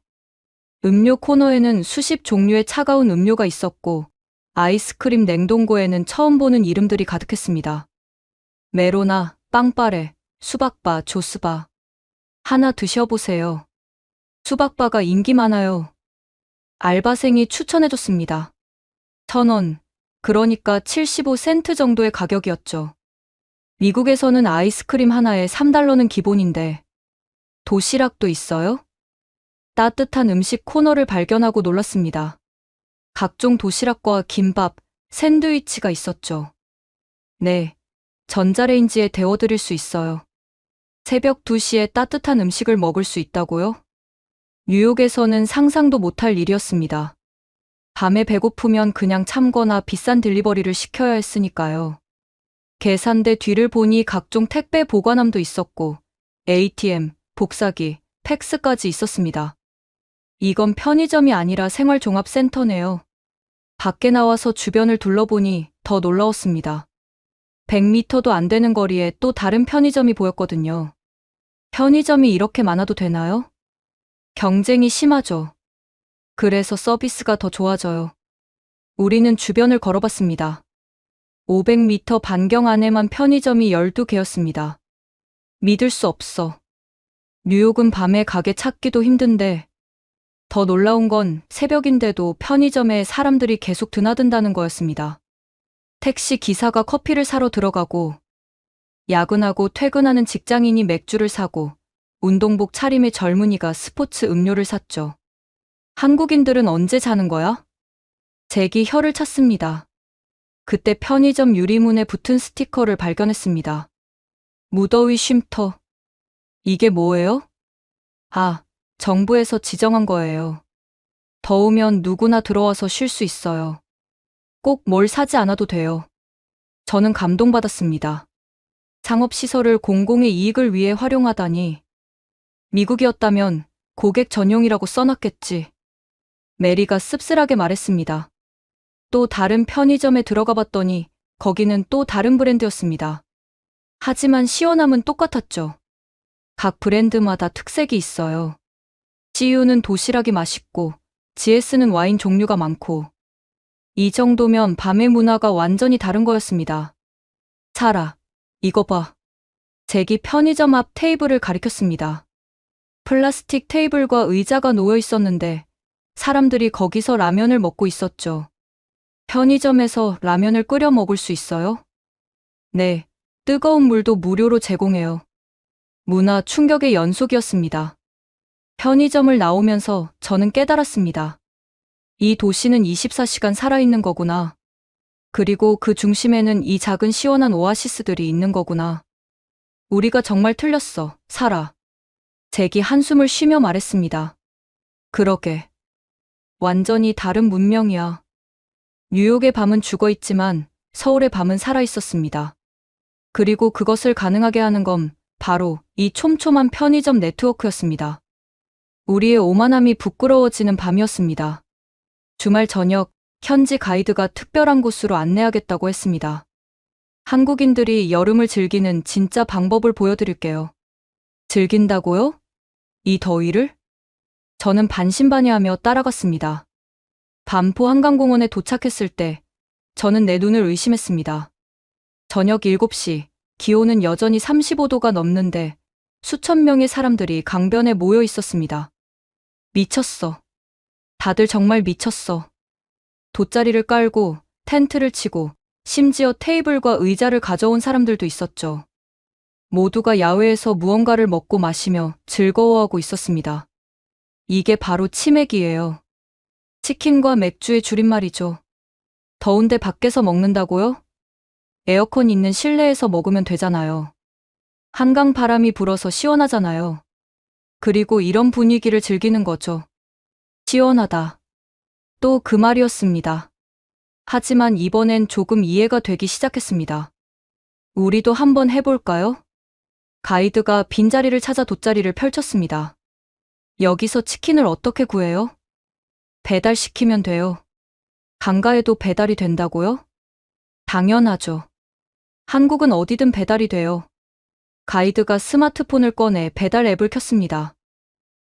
음료 코너에는 수십 종류의 차가운 음료가 있었고 아이스크림 냉동고에는 처음 보는 이름들이 가득했습니다. 메로나, 빵빠레, 수박바, 조스바. 하나 드셔보세요. 수박바가 인기 많아요. 알바생이 추천해줬습니다. 1,000원, 그러니까 75센트 정도의 가격이었죠. 미국에서는 아이스크림 하나에 3달러는 기본인데 도시락도 있어요? 따뜻한 음식 코너를 발견하고 놀랐습니다. 각종 도시락과 김밥, 샌드위치가 있었죠. 네, 전자레인지에 데워드릴 수 있어요. 새벽 2시에 따뜻한 음식을 먹을 수 있다고요? 뉴욕에서는 상상도 못할 일이었습니다. 밤에 배고프면 그냥 참거나 비싼 딜리버리를 시켜야 했으니까요. 계산대 뒤를 보니 각종 택배 보관함도 있었고 ATM, 복사기, 팩스까지 있었습니다. 이건 편의점이 아니라 생활종합센터네요. 밖에 나와서 주변을 둘러보니 더 놀라웠습니다. 100m도 안 되는 거리에 또 다른 편의점이 보였거든요. 편의점이 이렇게 많아도 되나요? 경쟁이 심하죠. 그래서 서비스가 더 좋아져요. 우리는 주변을 걸어봤습니다. 500m 반경 안에만 편의점이 12개였습니다. 믿을 수 없어. 뉴욕은 밤에 가게 찾기도 힘든데 더 놀라운 건 새벽인데도 편의점에 사람들이 계속 드나든다는 거였습니다. 택시 기사가 커피를 사러 들어가고 야근하고 퇴근하는 직장인이 맥주를 사고 운동복 차림의 젊은이가 스포츠 음료를 샀죠. 한국인들은 언제 자는 거야? 잭이 혀를 찼습니다. 그때 편의점 유리문에 붙은 스티커를 발견했습니다. 무더위 쉼터. 이게 뭐예요? 아, 정부에서 지정한 거예요. 더우면 누구나 들어와서 쉴 수 있어요. 꼭 뭘 사지 않아도 돼요. 저는 감동받았습니다. 상업시설을 공공의 이익을 위해 활용하다니. 미국이었다면 고객 전용이라고 써놨겠지. 메리가 씁쓸하게 말했습니다. 또 다른 편의점에 들어가 봤더니 거기는 또 다른 브랜드였습니다. 하지만 시원함은 똑같았죠. 각 브랜드마다 특색이 있어요. CU는 도시락이 맛있고 GS는 와인 종류가 많고 이 정도면 밤의 문화가 완전히 다른 거였습니다. 사라, 이거 봐. 잭이 편의점 앞 테이블을 가리켰습니다. 플라스틱 테이블과 의자가 놓여 있었는데 사람들이 거기서 라면을 먹고 있었죠. 편의점에서 라면을 끓여 먹을 수 있어요? 네, 뜨거운 물도 무료로 제공해요. 문화 충격의 연속이었습니다. 편의점을 나오면서 저는 깨달았습니다. 이 도시는 24시간 살아있는 거구나. 그리고 그 중심에는 이 작은 시원한 오아시스들이 있는 거구나. 우리가 정말 틀렸어, 사라. 잭이 한숨을 쉬며 말했습니다. 그러게. 완전히 다른 문명이야. 뉴욕의 밤은 죽어 있지만 서울의 밤은 살아 있었습니다. 그리고 그것을 가능하게 하는 건 바로 이 촘촘한 편의점 네트워크였습니다. 우리의 오만함이 부끄러워지는 밤이었습니다. 주말 저녁, 현지 가이드가 특별한 곳으로 안내하겠다고 했습니다. 한국인들이 여름을 즐기는 진짜 방법을 보여드릴게요. 즐긴다고요? 이 더위를? 저는 반신반의하며 따라갔습니다. 반포 한강공원에 도착했을 때 저는 내 눈을 의심했습니다. 저녁 7시, 기온은 여전히 35도가 넘는데 수천 명의 사람들이 강변에 모여 있었습니다. 미쳤어. 다들 정말 미쳤어. 돗자리를 깔고 텐트를 치고 심지어 테이블과 의자를 가져온 사람들도 있었죠. 모두가 야외에서 무언가를 먹고 마시며 즐거워하고 있었습니다. 이게 바로 치맥이에요. 치킨과 맥주의 줄임말이죠. 더운데 밖에서 먹는다고요? 에어컨 있는 실내에서 먹으면 되잖아요. 한강 바람이 불어서 시원하잖아요. 그리고 이런 분위기를 즐기는 거죠. 시원하다. 또 그 말이었습니다. 하지만 이번엔 조금 이해가 되기 시작했습니다. 우리도 한번 해볼까요? 가이드가 빈자리를 찾아 돗자리를 펼쳤습니다. 여기서 치킨을 어떻게 구해요? 배달시키면 돼요. 강가에도 배달이 된다고요? 당연하죠. 한국은 어디든 배달이 돼요. 가이드가 스마트폰을 꺼내 배달 앱을 켰습니다.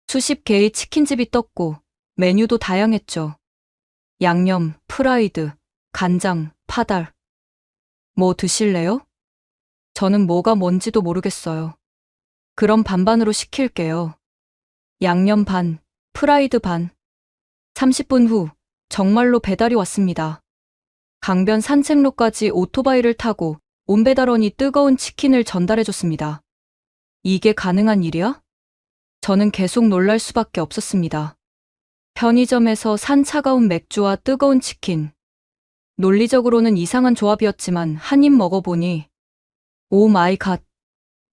수십 개의 치킨집이 떴고 메뉴도 다양했죠. 양념, 프라이드, 간장, 파달. 뭐 드실래요? 저는 뭐가 뭔지도 모르겠어요. 그럼 반반으로 시킬게요. 양념 반, 프라이드 반. 30분 후 정말로 배달이 왔습니다. 강변 산책로까지 오토바이를 타고 온 배달원이 뜨거운 치킨을 전달해줬습니다. 이게 가능한 일이야? 저는 계속 놀랄 수밖에 없었습니다. 편의점에서 산 차가운 맥주와 뜨거운 치킨. 논리적으로는 이상한 조합이었지만 한 입 먹어보니 오 마이 갓.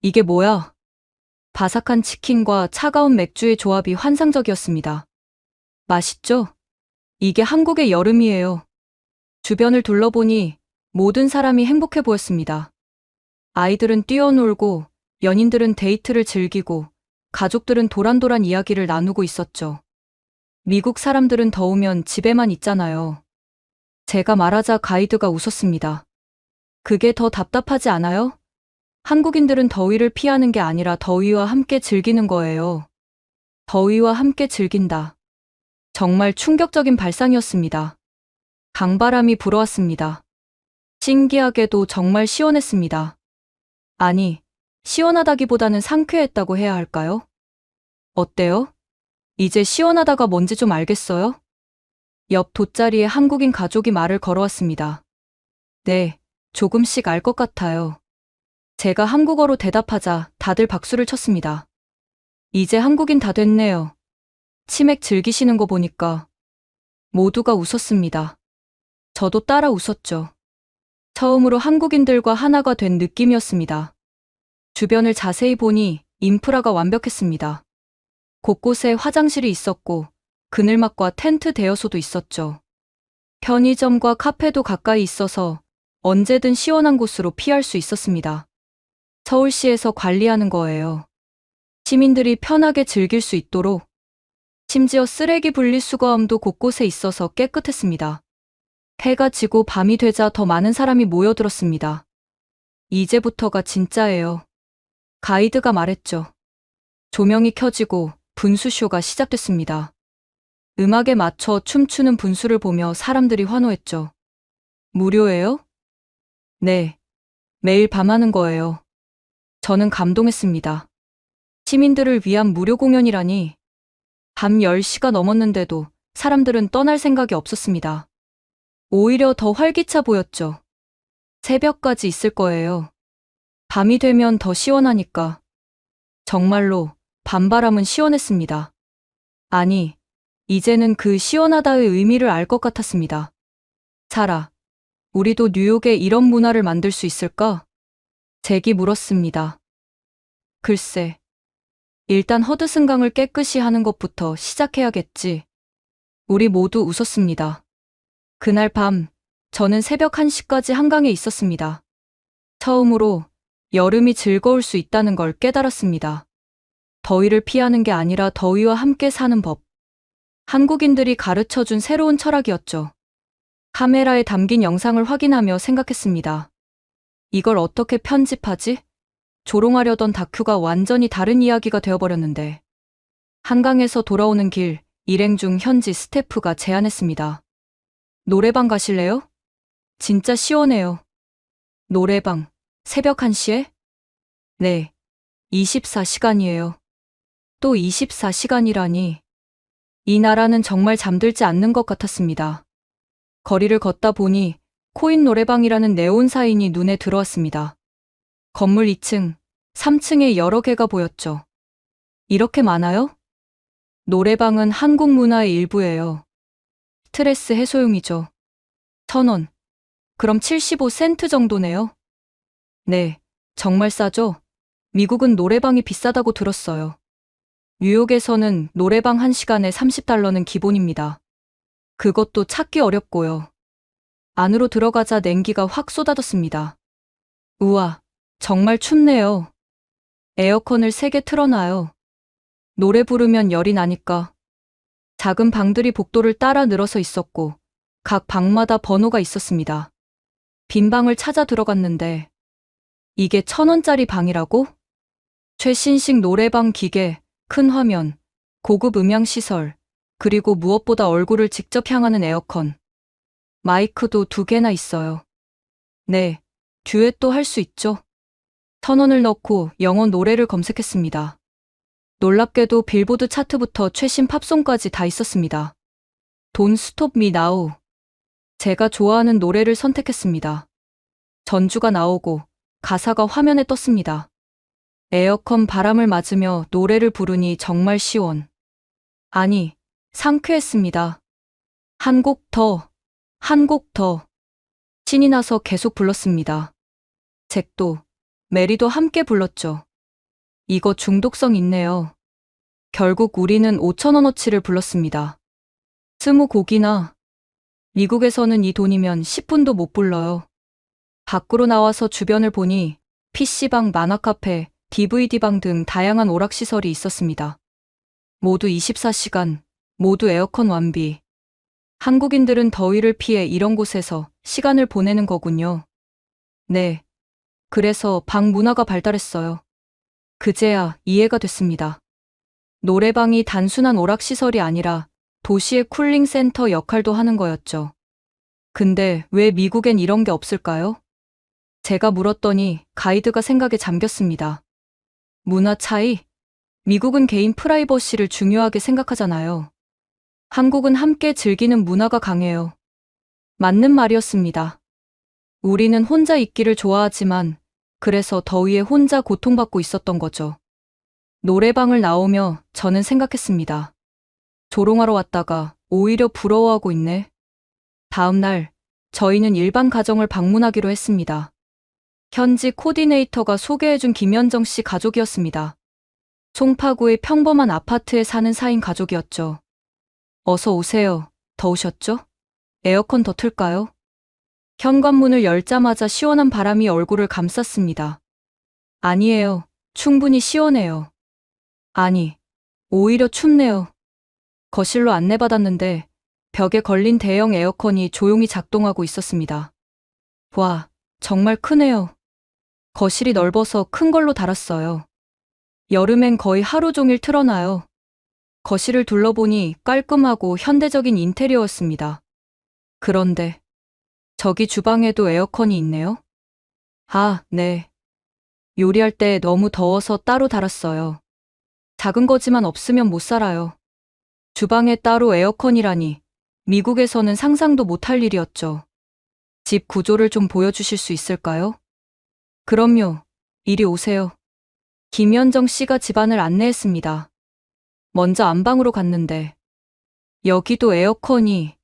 이게 뭐야? 바삭한 치킨과 차가운 맥주의 조합이 환상적이었습니다. 맛있죠? 이게 한국의 여름이에요. 주변을 둘러보니 모든 사람이 행복해 보였습니다. 아이들은 뛰어놀고 연인들은 데이트를 즐기고 가족들은 도란도란 이야기를 나누고 있었죠. 미국 사람들은 더우면 집에만 있잖아요. 제가 말하자 가이드가 웃었습니다. 그게 더 답답하지 않아요? 한국인들은 더위를 피하는 게 아니라 더위와 함께 즐기는 거예요. 더위와 함께 즐긴다. 정말 충격적인 발상이었습니다. 강바람이 불어왔습니다. 신기하게도 정말 시원했습니다. 아니, 시원하다기보다는 상쾌했다고 해야 할까요? 어때요? 이제 시원하다가 뭔지 좀 알겠어요? 옆 돗자리에 한국인 가족이 말을 걸어왔습니다. 네, 조금씩 알 것 같아요. 제가 한국어로 대답하자 다들 박수를 쳤습니다. 이제 한국인 다 됐네요. 치맥 즐기시는 거 보니까. 모두가 웃었습니다. 저도 따라 웃었죠. 처음으로 한국인들과 하나가 된 느낌이었습니다. 주변을 자세히 보니 인프라가 완벽했습니다. 곳곳에 화장실이 있었고 그늘막과 텐트 대여소도 있었죠. 편의점과 카페도 가까이 있어서 언제든 시원한 곳으로 피할 수 있었습니다. 서울시에서 관리하는 거예요. 시민들이 편하게 즐길 수 있도록. 심지어 쓰레기 분리수거함도 곳곳에 있어서 깨끗했습니다. 해가 지고 밤이 되자 더 많은 사람이 모여들었습니다. 이제부터가 진짜예요. 가이드가 말했죠. 조명이 켜지고 분수쇼가 시작됐습니다. 음악에 맞춰 춤추는 분수를 보며 사람들이 환호했죠. 무료예요? 네. 매일 밤하는 거예요. 저는 감동했습니다. 시민들을 위한 무료 공연이라니. 밤 10시가 넘었는데도 사람들은 떠날 생각이 없었습니다. 오히려 더 활기차 보였죠. 새벽까지 있을 거예요. 밤이 되면 더 시원하니까. 정말로 밤바람은 시원했습니다. 아니, 이제는 그 시원하다의 의미를 알 것 같았습니다. 사라, 우리도 뉴욕에 이런 문화를 만들 수 있을까? 잭이 물었습니다. 글쎄, 일단 허드슨강을 깨끗이 하는 것부터 시작해야겠지. 우리 모두 웃었습니다. 그날 밤, 저는 새벽 1시까지 한강에 있었습니다. 처음으로 여름이 즐거울 수 있다는 걸 깨달았습니다. 더위를 피하는 게 아니라 더위와 함께 사는 법. 한국인들이 가르쳐준 새로운 철학이었죠. 카메라에 담긴 영상을 확인하며 생각했습니다. 이걸 어떻게 편집하지? 조롱하려던 다큐가 완전히 다른 이야기가 되어버렸는데. 한강에서 돌아오는 길, 일행 중 현지 스태프가 제안했습니다. 노래방 가실래요? 진짜 시원해요. 노래방, 새벽 1시에? 네, 24시간이에요. 또 24시간이라니. 이 나라는 정말 잠들지 않는 것 같았습니다. 거리를 걷다 보니 코인 노래방이라는 네온 사인이 눈에 들어왔습니다. 건물 2층, 3층에 여러 개가 보였죠. 이렇게 많아요? 노래방은 한국 문화의 일부예요. 스트레스 해소용이죠. 1,000원. 그럼 75센트 정도네요. 네, 정말 싸죠? 미국은 노래방이 비싸다고 들었어요. 뉴욕에서는 노래방 1시간에 $30는 기본입니다. 그것도 찾기 어렵고요. 안으로 들어가자 냉기가 확 쏟아졌습니다. 우와, 정말 춥네요. 에어컨을 3개 틀어놔요. 노래 부르면 열이 나니까. 작은 방들이 복도를 따라 늘어서 있었고, 각 방마다 번호가 있었습니다. 빈 방을 찾아 들어갔는데, 이게 1,000원짜리 방이라고? 최신식 노래방 기계, 큰 화면, 고급 음향시설, 그리고 무엇보다 얼굴을 직접 향하는 에어컨. 마이크도 2개나 있어요. 네, 듀엣도 할 수 있죠. 1,000원을 넣고 영어 노래를 검색했습니다. 놀랍게도 빌보드 차트부터 최신 팝송까지 다 있었습니다. Don't Stop Me Now. 제가 좋아하는 노래를 선택했습니다. 전주가 나오고 가사가 화면에 떴습니다. 에어컨 바람을 맞으며 노래를 부르니 정말 시원. 아니, 상쾌했습니다. 한 곡 더, 한 곡 더. 신이 나서 계속 불렀습니다. 잭도, 메리도 함께 불렀죠. 이거 중독성 있네요. 결국 우리는 5,000원어치를 불렀습니다. 20곡이나. 미국에서는 이 돈이면 10분도 못 불러요. 밖으로 나와서 주변을 보니 PC방, 만화카페, DVD방 등 다양한 오락시설이 있었습니다. 모두 24시간, 모두 에어컨 완비. 한국인들은 더위를 피해 이런 곳에서 시간을 보내는 거군요. 네. 그래서 방 문화가 발달했어요. 그제야 이해가 됐습니다. 노래방이 단순한 오락시설이 아니라 도시의 쿨링 센터 역할도 하는 거였죠. 근데 왜 미국엔 이런 게 없을까요? 제가 물었더니 가이드가 생각에 잠겼습니다. 문화 차이? 미국은 개인 프라이버시를 중요하게 생각하잖아요. 한국은 함께 즐기는 문화가 강해요. 맞는 말이었습니다. 우리는 혼자 있기를 좋아하지만 그래서 더위에 혼자 고통받고 있었던 거죠. 노래방을 나오며 저는 생각했습니다. 조롱하러 왔다가 오히려 부러워하고 있네. 다음 날 저희는 일반 가정을 방문하기로 했습니다. 현지 코디네이터가 소개해준 김현정 씨 가족이었습니다. 송파구의 평범한 아파트에 사는 4인 가족이었죠. 어서 오세요. 더우셨죠? 에어컨 더 틀까요? 현관문을 열자마자 시원한 바람이 얼굴을 감쌌습니다. 아니에요. 충분히 시원해요. 아니, 오히려 춥네요. 거실로 안내받았는데 벽에 걸린 대형 에어컨이 조용히 작동하고 있었습니다. 와, 정말 크네요. 거실이 넓어서 큰 걸로 달았어요. 여름엔 거의 하루 종일 틀어놔요. 거실을 둘러보니 깔끔하고 현대적인 인테리어였습니다. 그런데 저기 주방에도 에어컨이 있네요. 아, 네. 요리할 때 너무 더워서 따로 달았어요. 작은 거지만 없으면 못 살아요. 주방에 따로 에어컨이라니 미국에서는 상상도 못할 일이었죠. 집 구조를 좀 보여주실 수 있을까요? 그럼요. 이리 오세요. 김현정 씨가 집안을 안내했습니다. 먼저 안방으로 갔는데 여기도 에어컨이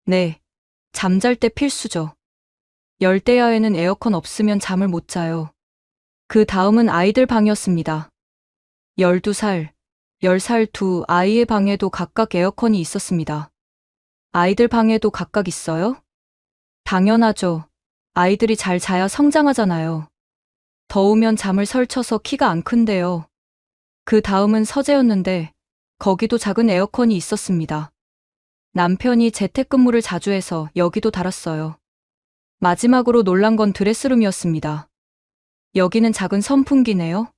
네, 잠잘 때 필수죠. 열대야에는 에어컨 없으면 잠을 못 자요. 그 다음은 아이들 방이었습니다. 12살, 10살 두 아이의 방에도 각각 에어컨이 있었습니다. 아이들 방에도 각각 있어요? 당연하죠. 아이들이 잘 자야 성장하잖아요. 더우면 잠을 설쳐서 키가 안 큰데요. 그 다음은 서재였는데 거기도 작은 에어컨이 있었습니다. 남편이 재택근무를 자주 해서 여기도 달았어요. 마지막으로 놀란 건 드레스룸이었습니다. 여기는 작은 선풍기네요.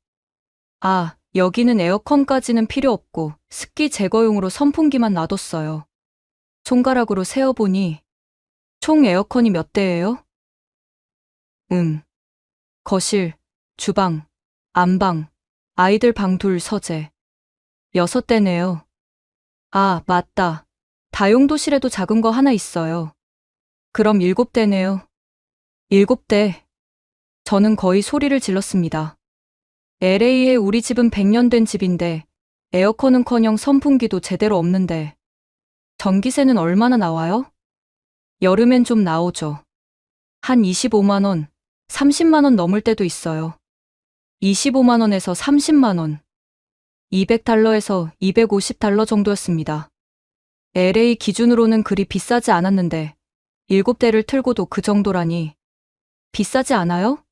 아, 여기는 에어컨까지는 필요 없고 습기 제거용으로 선풍기만 놔뒀어요. 손가락으로 세어보니 총 에어컨이 몇 대예요? 거실, 주방, 안방, 아이들 방 둘 서재. 6대네요. 아, 맞다. 다용도실에도 작은 거 하나 있어요. 그럼 7대네요. 7대. 저는 거의 소리를 질렀습니다. LA에 우리 집은 100년 된 집인데 에어컨은커녕 선풍기도 제대로 없는데 전기세는 얼마나 나와요? 여름엔 좀 나오죠. 한 25만 원, 30만 원 넘을 때도 있어요. 25만 원에서 30만 원, 200달러에서 250달러 정도였습니다. LA 기준으로는 그리 비싸지 않았는데 7대를 틀고도 그 정도라니 비싸지 않아요?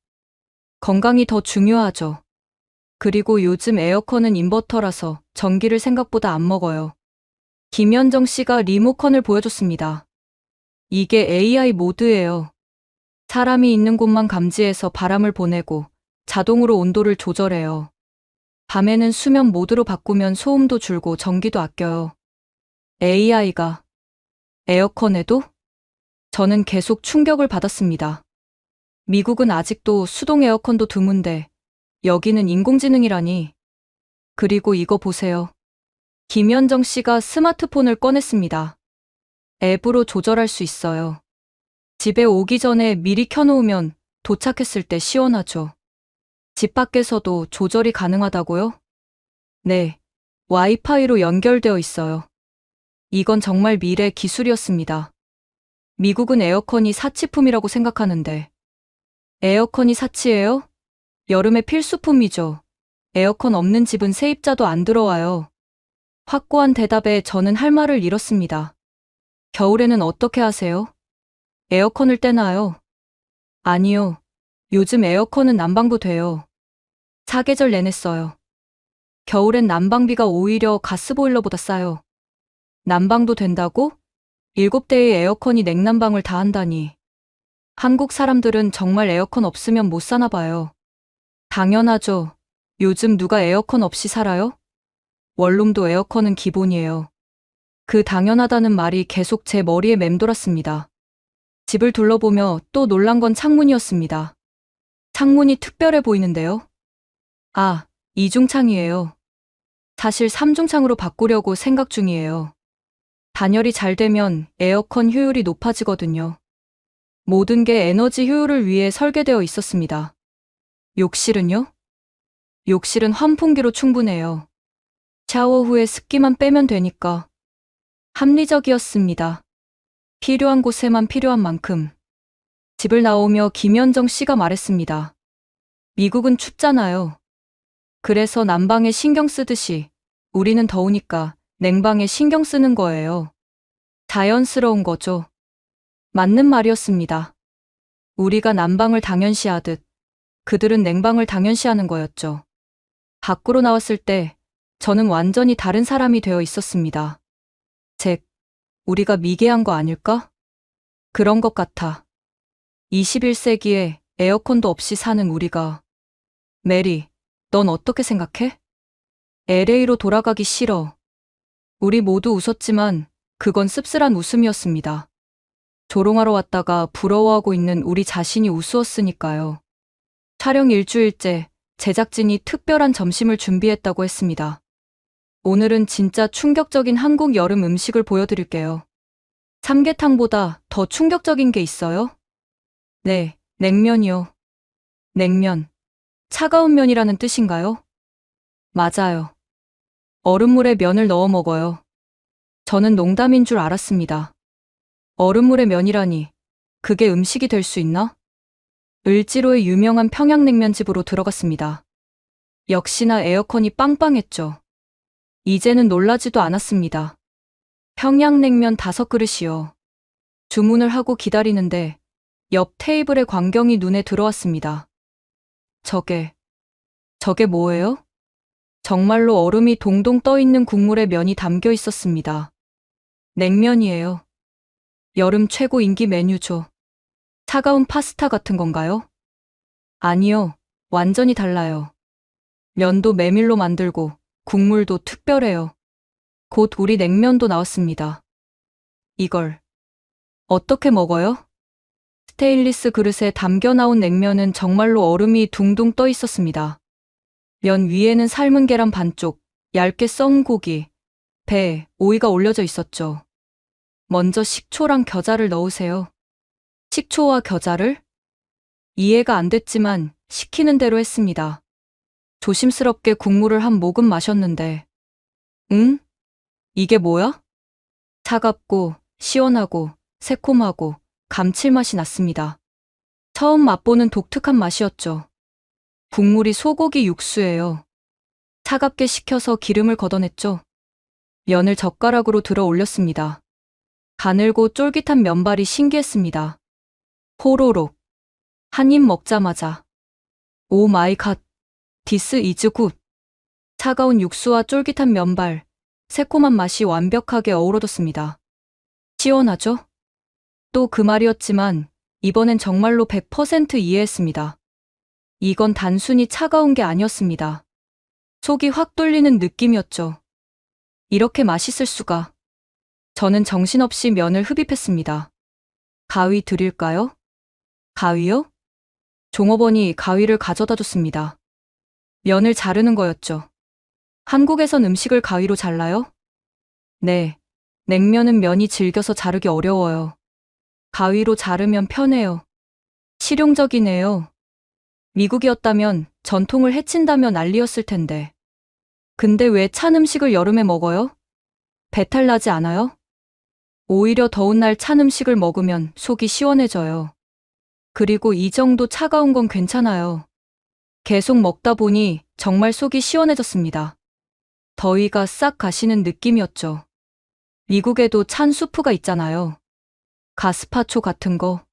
건강이 더 중요하죠. 그리고 요즘 에어컨은 인버터라서 전기를 생각보다 안 먹어요. 김현정 씨가 리모컨을 보여줬습니다. 이게 AI 모드예요. 사람이 있는 곳만 감지해서 바람을 보내고 자동으로 온도를 조절해요. 밤에는 수면 모드로 바꾸면 소음도 줄고 전기도 아껴요. AI가 에어컨에도? 저는 계속 충격을 받았습니다. 미국은 아직도 수동 에어컨도 드문데 여기는 인공지능이라니. 그리고 이거 보세요. 김현정 씨가 스마트폰을 꺼냈습니다. 앱으로 조절할 수 있어요. 집에 오기 전에 미리 켜놓으면 도착했을 때 시원하죠. 집 밖에서도 조절이 가능하다고요? 네, 와이파이로 연결되어 있어요. 이건 정말 미래 기술이었습니다. 미국은 에어컨이 사치품이라고 생각하는데 에어컨이 사치예요? 여름의 필수품이죠. 에어컨 없는 집은 세입자도 안 들어와요. 확고한 대답에 저는 할 말을 잃었습니다. 겨울에는 어떻게 하세요? 에어컨을 떼나요? 아니요. 요즘 에어컨은 난방도 돼요. 사계절 내내 써요. 겨울엔 난방비가 오히려 가스보일러보다 싸요. 난방도 된다고? 7대의 에어컨이 냉난방을 다 한다니. 한국 사람들은 정말 에어컨 없으면 못 사나 봐요. 당연하죠. 요즘 누가 에어컨 없이 살아요? 원룸도 에어컨은 기본이에요. 그 당연하다는 말이 계속 제 머리에 맴돌았습니다. 집을 둘러보며 또 놀란 건 창문이었습니다. 창문이 특별해 보이는데요. 아, 이중창이에요. 사실 3중창으로 바꾸려고 생각 중이에요. 단열이 잘 되면 에어컨 효율이 높아지거든요. 모든 게 에너지 효율을 위해 설계되어 있었습니다. 욕실은요? 욕실은 환풍기로 충분해요. 샤워 후에 습기만 빼면 되니까. 합리적이었습니다. 필요한 곳에만 필요한 만큼. 집을 나오며 김현정 씨가 말했습니다. 미국은 춥잖아요. 그래서 난방에 신경 쓰듯이 우리는 더우니까 냉방에 신경 쓰는 거예요. 자연스러운 거죠. 맞는 말이었습니다. 우리가 난방을 당연시하듯 그들은 냉방을 당연시하는 거였죠. 밖으로 나왔을 때 저는 완전히 다른 사람이 되어 있었습니다. 잭, 우리가 미개한 거 아닐까? 그런 것 같아. 21세기에 에어컨도 없이 사는 우리가. 메리, 넌 어떻게 생각해? LA로 돌아가기 싫어. 우리 모두 웃었지만 그건 씁쓸한 웃음이었습니다. 조롱하러 왔다가 부러워하고 있는 우리 자신이 우스웠으니까요. 촬영 일주일째 제작진이 특별한 점심을 준비했다고 했습니다. 오늘은 진짜 충격적인 한국 여름 음식을 보여드릴게요. 삼계탕보다 더 충격적인 게 있어요? 네, 냉면이요. 냉면. 차가운 면이라는 뜻인가요? 맞아요. 얼음물에 면을 넣어 먹어요. 저는 농담인 줄 알았습니다. 얼음물에 면이라니, 그게 음식이 될 수 있나? 을지로의 유명한 평양냉면집으로 들어갔습니다. 역시나 에어컨이 빵빵했죠. 이제는 놀라지도 않았습니다. 평양냉면 5그릇이요. 주문을 하고 기다리는데 옆 테이블의 광경이 눈에 들어왔습니다. 저게 뭐예요? 정말로 얼음이 동동 떠 있는 국물에 면이 담겨 있었습니다. 냉면이에요. 여름 최고 인기 메뉴죠. 차가운 파스타 같은 건가요? 아니요, 완전히 달라요. 면도 메밀로 만들고 국물도 특별해요. 곧 우리 냉면도 나왔습니다. 이걸 어떻게 먹어요? 스테인리스 그릇에 담겨 나온 냉면은 정말로 얼음이 둥둥 떠 있었습니다. 면 위에는 삶은 계란 반쪽, 얇게 썬 고기, 배, 오이가 올려져 있었죠. 먼저 식초랑 겨자를 넣으세요. 식초와 겨자를? 이해가 안 됐지만 시키는 대로 했습니다. 조심스럽게 국물을 한 모금 마셨는데, 응? 이게 뭐야? 차갑고, 시원하고, 새콤하고, 감칠맛이 났습니다. 처음 맛보는 독특한 맛이었죠. 국물이 소고기 육수예요. 차갑게 식혀서 기름을 걷어냈죠. 면을 젓가락으로 들어 올렸습니다. 가늘고 쫄깃한 면발이 신기했습니다. 호로록. 한 입 먹자마자. 오 마이 갓. 디스 이즈 굿. 차가운 육수와 쫄깃한 면발, 새콤한 맛이 완벽하게 어우러졌습니다. 시원하죠? 또 그 말이었지만 이번엔 정말로 100% 이해했습니다. 이건 단순히 차가운 게 아니었습니다. 속이 확 뚫리는 느낌이었죠. 이렇게 맛있을 수가. 저는 정신없이 면을 흡입했습니다. 가위 드릴까요? 가위요? 종업원이 가위를 가져다 줬습니다. 면을 자르는 거였죠. 한국에선 음식을 가위로 잘라요? 네. 냉면은 면이 질겨서 자르기 어려워요. 가위로 자르면 편해요. 실용적이네요. 미국이었다면 전통을 해친다며 난리였을 텐데. 근데 왜 찬 음식을 여름에 먹어요? 배탈 나지 않아요? 오히려 더운 날 찬 음식을 먹으면 속이 시원해져요. 그리고 이 정도 차가운 건 괜찮아요. 계속 먹다 보니 정말 속이 시원해졌습니다. 더위가 싹 가시는 느낌이었죠. 미국에도 찬 수프가 있잖아요. 가스파초 같은 거.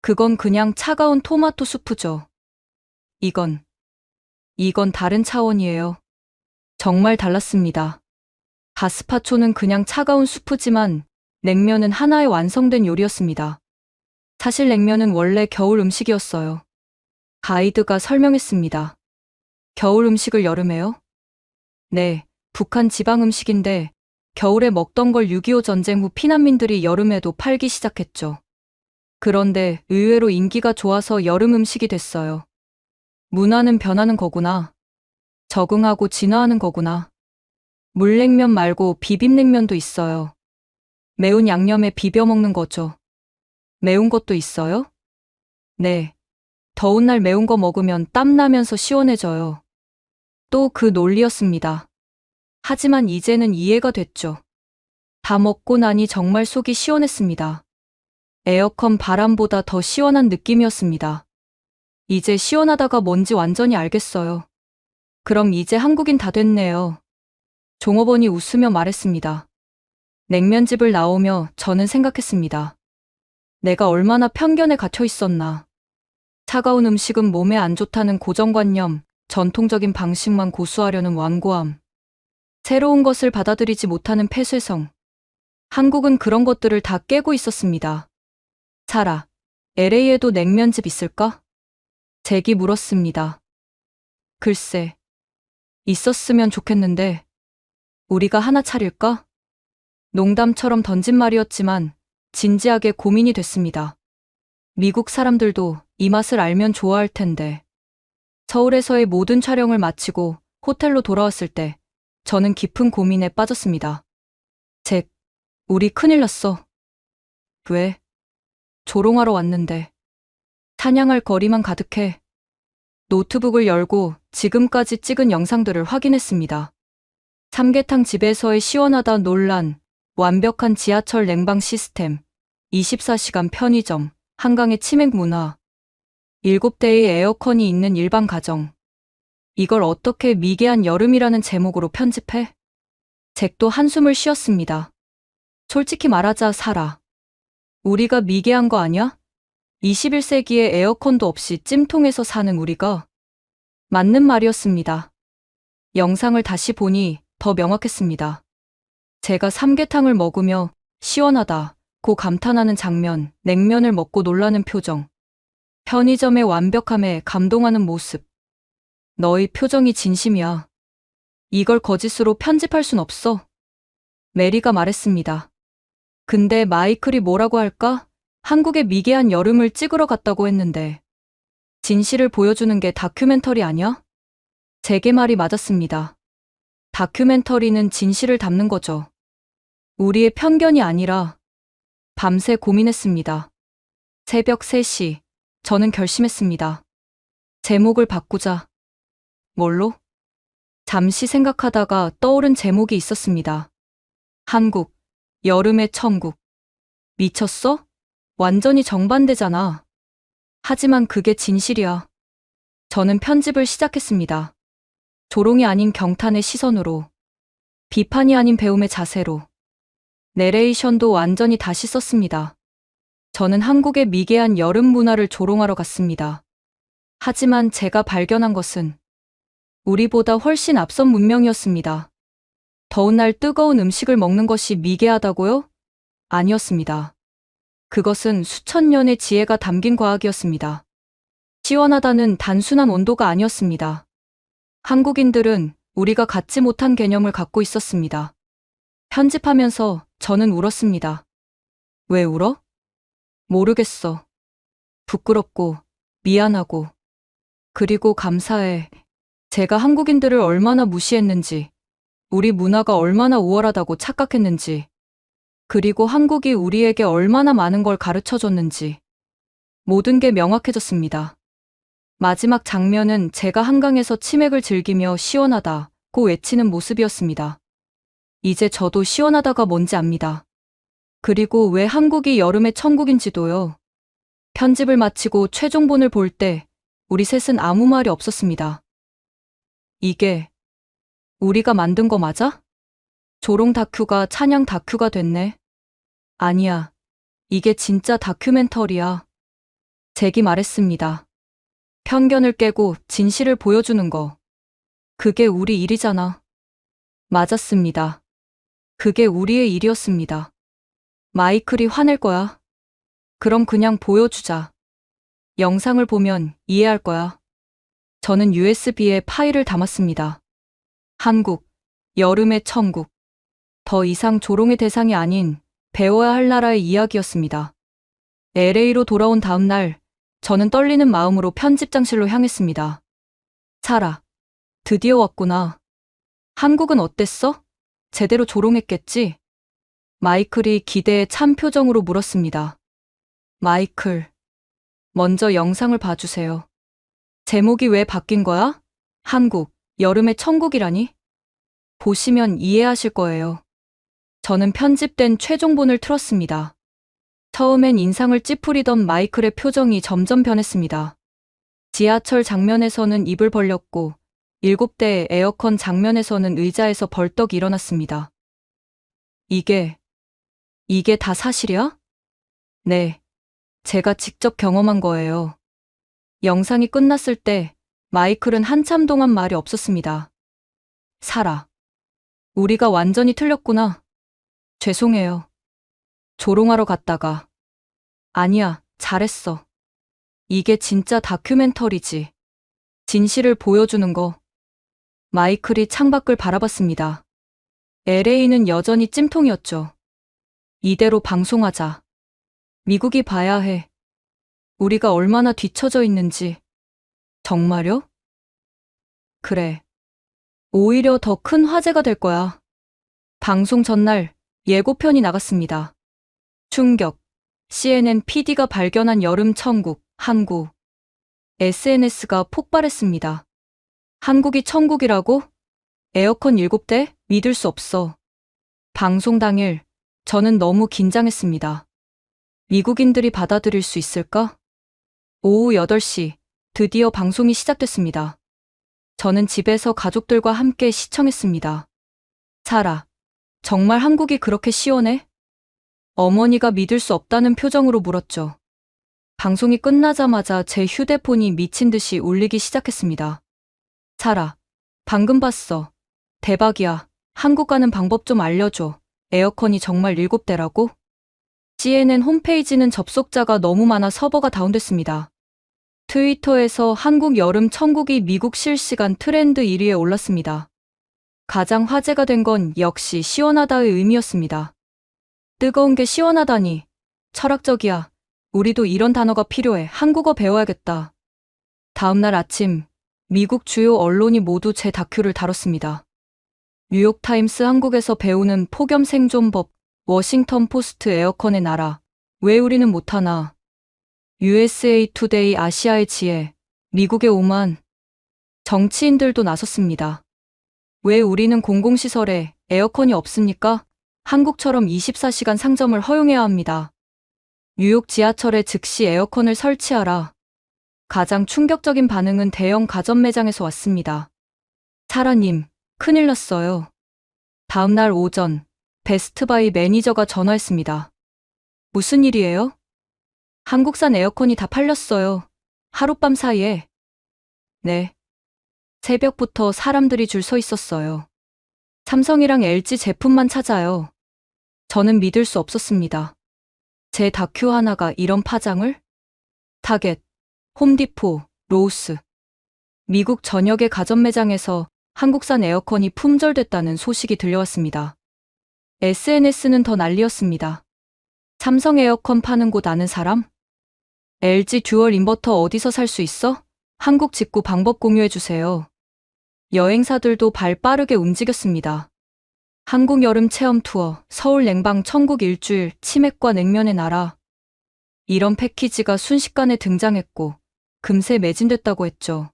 그건 그냥 차가운 토마토 수프죠. 이건 다른 차원이에요. 정말 달랐습니다. 가스파초는 그냥 차가운 수프지만 냉면은 하나의 완성된 요리였습니다. 사실 냉면은 원래 겨울 음식이었어요. 가이드가 설명했습니다. 겨울 음식을 여름에요? 네, 북한 지방 음식인데 겨울에 먹던 걸 6.25 전쟁 후 피난민들이 여름에도 팔기 시작했죠. 그런데 의외로 인기가 좋아서 여름 음식이 됐어요. 문화는 변하는 거구나. 적응하고 진화하는 거구나. 물냉면 말고 비빔냉면도 있어요. 매운 양념에 비벼 먹는 거죠. 매운 것도 있어요? 네. 더운 날 매운 거 먹으면 땀 나면서 시원해져요. 또 그 논리였습니다. 하지만 이제는 이해가 됐죠. 다 먹고 나니 정말 속이 시원했습니다. 에어컨 바람보다 더 시원한 느낌이었습니다. 이제 시원하다가 뭔지 완전히 알겠어요. 그럼 이제 한국인 다 됐네요. 종업원이 웃으며 말했습니다. 냉면집을 나오며 저는 생각했습니다. 내가 얼마나 편견에 갇혀 있었나. 차가운 음식은 몸에 안 좋다는 고정관념, 전통적인 방식만 고수하려는 완고함, 새로운 것을 받아들이지 못하는 폐쇄성. 한국은 그런 것들을 다 깨고 있었습니다. 살아, LA에도 냉면집 있을까? 잭이 물었습니다. 글쎄, 있었으면 좋겠는데, 우리가 하나 차릴까? 농담처럼 던진 말이었지만, 진지하게 고민이 됐습니다. 미국 사람들도 이 맛을 알면 좋아할 텐데. 서울에서의 모든 촬영을 마치고 호텔로 돌아왔을 때, 저는 깊은 고민에 빠졌습니다. 잭, 우리 큰일 났어. 왜? 조롱하러 왔는데. 사냥할 거리만 가득해. 노트북을 열고 지금까지 찍은 영상들을 확인했습니다. 삼계탕 집에서의 시원하다 논란, 완벽한 지하철 냉방 시스템, 24시간 편의점, 한강의 치맥 문화, 7대의 에어컨이 있는 일반 가정. 이걸 어떻게 미개한 여름이라는 제목으로 편집해? 잭도 한숨을 쉬었습니다. 솔직히 말하자 살아. 우리가 미개한 거 아냐? 21세기에 에어컨도 없이 찜통에서 사는 우리가. 맞는 말이었습니다. 영상을 다시 보니 더 명확했습니다. 제가 삼계탕을 먹으며 시원하다고 감탄하는 장면, 냉면을 먹고 놀라는 표정, 편의점의 완벽함에 감동하는 모습. 너의 표정이 진심이야. 이걸 거짓으로 편집할 순 없어. 메리가 말했습니다. 근데 마이클이 뭐라고 할까? 한국의 미개한 여름을 찍으러 갔다고 했는데. 진실을 보여주는 게 다큐멘터리 아니야? 제게 말이 맞았습니다. 다큐멘터리는 진실을 담는 거죠. 우리의 편견이 아니라. 밤새 고민했습니다. 새벽 3시, 저는 결심했습니다. 제목을 바꾸자. 뭘로? 잠시 생각하다가 떠오른 제목이 있었습니다. 한국, 여름의 천국. 미쳤어? 완전히 정반대잖아. 하지만 그게 진실이야. 저는 편집을 시작했습니다. 조롱이 아닌 경탄의 시선으로, 비판이 아닌 배움의 자세로. 내레이션도 완전히 다시 썼습니다. 저는 한국의 미개한 여름 문화를 조롱하러 갔습니다. 하지만 제가 발견한 것은 우리보다 훨씬 앞선 문명이었습니다. 더운 날 뜨거운 음식을 먹는 것이 미개하다고요? 아니었습니다. 그것은 수천 년의 지혜가 담긴 과학이었습니다. 시원하다는 단순한 온도가 아니었습니다. 한국인들은 우리가 갖지 못한 개념을 갖고 있었습니다. 편집하면서 저는 울었습니다. 왜 울어? 모르겠어. 부끄럽고, 미안하고, 그리고 감사해. 제가 한국인들을 얼마나 무시했는지, 우리 문화가 얼마나 우월하다고 착각했는지, 그리고 한국이 우리에게 얼마나 많은 걸 가르쳐줬는지, 모든 게 명확해졌습니다. 마지막 장면은 제가 한강에서 치맥을 즐기며 시원하다고 외치는 모습이었습니다. 이제 저도 시원하다가 뭔지 압니다. 그리고 왜 한국이 여름의 천국인지도요. 편집을 마치고 최종본을 볼 때 우리 셋은 아무 말이 없었습니다. 이게 우리가 만든 거 맞아? 조롱 다큐가 찬양 다큐가 됐네. 아니야. 이게 진짜 다큐멘터리야. 잭이 말했습니다. 편견을 깨고 진실을 보여주는 거. 그게 우리 일이잖아. 맞았습니다. 그게 우리의 일이었습니다. 마이클이 화낼 거야. 그럼 그냥 보여주자. 영상을 보면 이해할 거야. 저는 USB에 파일을 담았습니다. 한국, 여름의 천국. 더 이상 조롱의 대상이 아닌 배워야 할 나라의 이야기였습니다. LA로 돌아온 다음 날, 저는 떨리는 마음으로 편집장실로 향했습니다. 살아, 드디어 왔구나. 한국은 어땠어? 제대로 조롱했겠지? 마이클이 기대에 찬 표정으로 물었습니다. 마이클, 먼저 영상을 봐주세요. 제목이 왜 바뀐 거야? 한국, 여름의 천국이라니? 보시면 이해하실 거예요. 저는 편집된 최종본을 틀었습니다. 처음엔 인상을 찌푸리던 마이클의 표정이 점점 변했습니다. 지하철 장면에서는 입을 벌렸고 7대의 에어컨 장면에서는 의자에서 벌떡 일어났습니다. 이게 다 사실이야? 네, 제가 직접 경험한 거예요. 영상이 끝났을 때 마이클은 한참 동안 말이 없었습니다. 사라. 우리가 완전히 틀렸구나. 죄송해요. 조롱하러 갔다가. 아니야, 잘했어. 이게 진짜 다큐멘터리지. 진실을 보여주는 거. 마이클이 창밖을 바라봤습니다. LA는 여전히 찜통이었죠. 이대로 방송하자. 미국이 봐야 해. 우리가 얼마나 뒤처져 있는지. 정말요? 그래. 오히려 더 큰 화제가 될 거야. 방송 전날 예고편이 나갔습니다. 충격. CNN PD가 발견한 여름 천국, 한국. SNS가 폭발했습니다. 한국이 천국이라고? 에어컨 7대? 믿을 수 없어. 방송 당일, 저는 너무 긴장했습니다. 미국인들이 받아들일 수 있을까? 오후 8시, 드디어 방송이 시작됐습니다. 저는 집에서 가족들과 함께 시청했습니다. 사라, 정말 한국이 그렇게 시원해? 어머니가 믿을 수 없다는 표정으로 물었죠. 방송이 끝나자마자 제 휴대폰이 미친 듯이 울리기 시작했습니다. 사라, 방금 봤어. 대박이야. 한국 가는 방법 좀 알려줘. 에어컨이 정말 7대라고? CNN 홈페이지는 접속자가 너무 많아 서버가 다운됐습니다. 트위터에서 한국 여름 천국이 미국 실시간 트렌드 1위에 올랐습니다. 가장 화제가 된 건 역시 시원하다의 의미였습니다. 뜨거운 게 시원하다니. 철학적이야. 우리도 이런 단어가 필요해. 한국어 배워야겠다. 다음날 아침, 미국 주요 언론이 모두 제 다큐를 다뤘습니다. 뉴욕타임스 한국에서 배우는 폭염 생존법, 워싱턴 포스트 에어컨의 나라, 왜 우리는 못하나, USA 투데이 아시아의 지혜, 미국의 오만, 정치인들도 나섰습니다. 왜 우리는 공공시설에 에어컨이 없습니까? 한국처럼 24시간 상점을 허용해야 합니다. 뉴욕 지하철에 즉시 에어컨을 설치하라. 가장 충격적인 반응은 대형 가전 매장에서 왔습니다. 사라님, 큰일 났어요. 다음날 오전, 베스트바이 매니저가 전화했습니다. 무슨 일이에요? 한국산 에어컨이 다 팔렸어요. 하룻밤 사이에. 네. 새벽부터 사람들이 줄 서 있었어요. 삼성이랑 LG 제품만 찾아요. 저는 믿을 수 없었습니다. 제 다큐 하나가 이런 파장을? 타겟, 홈디포, 로우스. 미국 전역의 가전 매장에서 한국산 에어컨이 품절됐다는 소식이 들려왔습니다. SNS는 더 난리였습니다. 삼성 에어컨 파는 곳 아는 사람? LG 듀얼 인버터 어디서 살 수 있어? 한국 직구 방법 공유해주세요. 여행사들도 발 빠르게 움직였습니다. 한국 여름 체험 투어, 서울 냉방 천국 일주일, 치맥과 냉면의 나라. 이런 패키지가 순식간에 등장했고 금세 매진됐다고 했죠.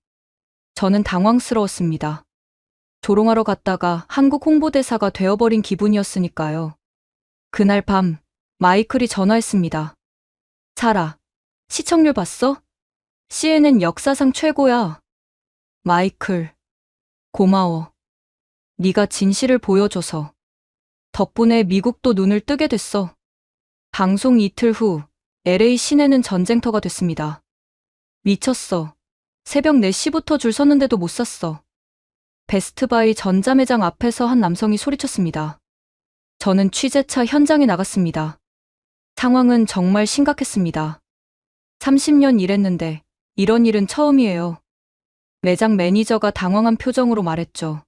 저는 당황스러웠습니다. 조롱하러 갔다가 한국 홍보대사가 되어버린 기분이었으니까요. 그날 밤 마이클이 전화했습니다. 사라, 시청률 봤어? CNN 역사상 최고야. 마이클, 고마워. 네가 진실을 보여줘서. 덕분에 미국도 눈을 뜨게 됐어. 방송 이틀 후 LA 시내는 전쟁터가 됐습니다. 미쳤어. 새벽 4시부터 줄 섰는데도 못 샀어. 베스트바이 전자매장 앞에서 한 남성이 소리쳤습니다. 저는 취재차 현장에 나갔습니다. 상황은 정말 심각했습니다. 30년 일했는데 이런 일은 처음이에요. 매장 매니저가 당황한 표정으로 말했죠.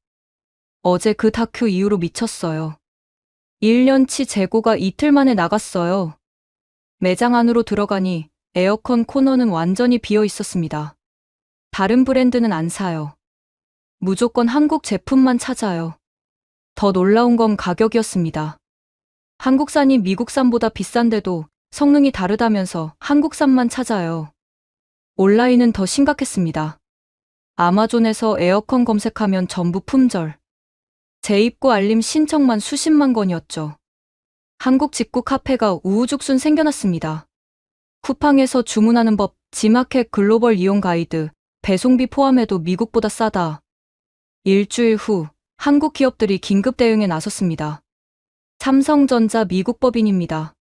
어제 그 다큐 이후로 미쳤어요. 1년치 재고가 이틀 만에 나갔어요. 매장 안으로 들어가니 에어컨 코너는 완전히 비어 있었습니다. 다른 브랜드는 안 사요. 무조건 한국 제품만 찾아요. 더 놀라운 건 가격이었습니다. 한국산이 미국산보다 비싼데도 성능이 다르다면서 한국산만 찾아요. 온라인은 더 심각했습니다. 아마존에서 에어컨 검색하면 전부 품절. 재입고 알림 신청만 수십만 건이었죠. 한국 직구 카페가 우후죽순 생겨났습니다. 쿠팡에서 주문하는 법, 지마켓 글로벌 이용 가이드, 배송비 포함해도 미국보다 싸다. 일주일 후 한국 기업들이 긴급 대응에 나섰습니다. 삼성전자 미국 법인입니다.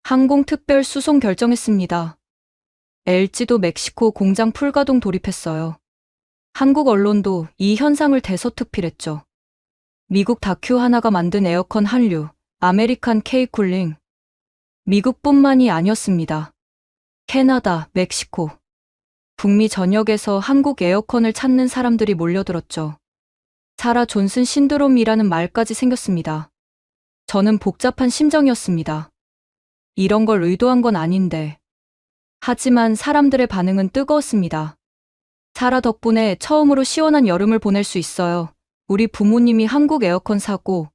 항공특별 수송 결정했습니다. LG도 멕시코 공장 풀가동 돌입했어요. 한국 언론도 이 현상을 대서특필했죠. 미국 다큐 하나가 만든 에어컨 한류, 아메리칸 K쿨링. 미국뿐만이 아니었습니다. 캐나다, 멕시코, 북미 전역에서 한국 에어컨을 찾는 사람들이 몰려들었죠. 사라 존슨 신드롬이라는 말까지 생겼습니다. 저는 복잡한 심정이었습니다. 이런 걸 의도한 건 아닌데. 하지만 사람들의 반응은 뜨거웠습니다. 사라 덕분에 처음으로 시원한 여름을 보낼 수 있어요. 우리 부모님이 한국 에어컨 사고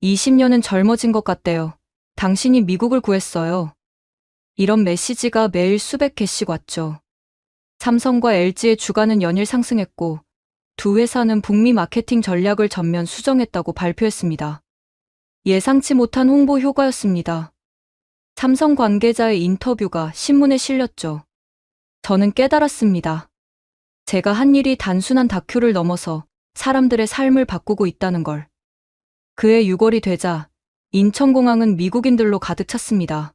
20년은 젊어진 것 같대요. 당신이 미국을 구했어요. 이런 메시지가 매일 수백 개씩 왔죠. 삼성과 LG의 주가는 연일 상승했고 두 회사는 북미 마케팅 전략을 전면 수정했다고 발표했습니다. 예상치 못한 홍보 효과였습니다. 삼성 관계자의 인터뷰가 신문에 실렸죠. 저는 깨달았습니다. 제가 한 일이 단순한 다큐를 넘어서 사람들의 삶을 바꾸고 있다는 걸. 그해 6월이 되자 인천공항은 미국인들로 가득 찼습니다.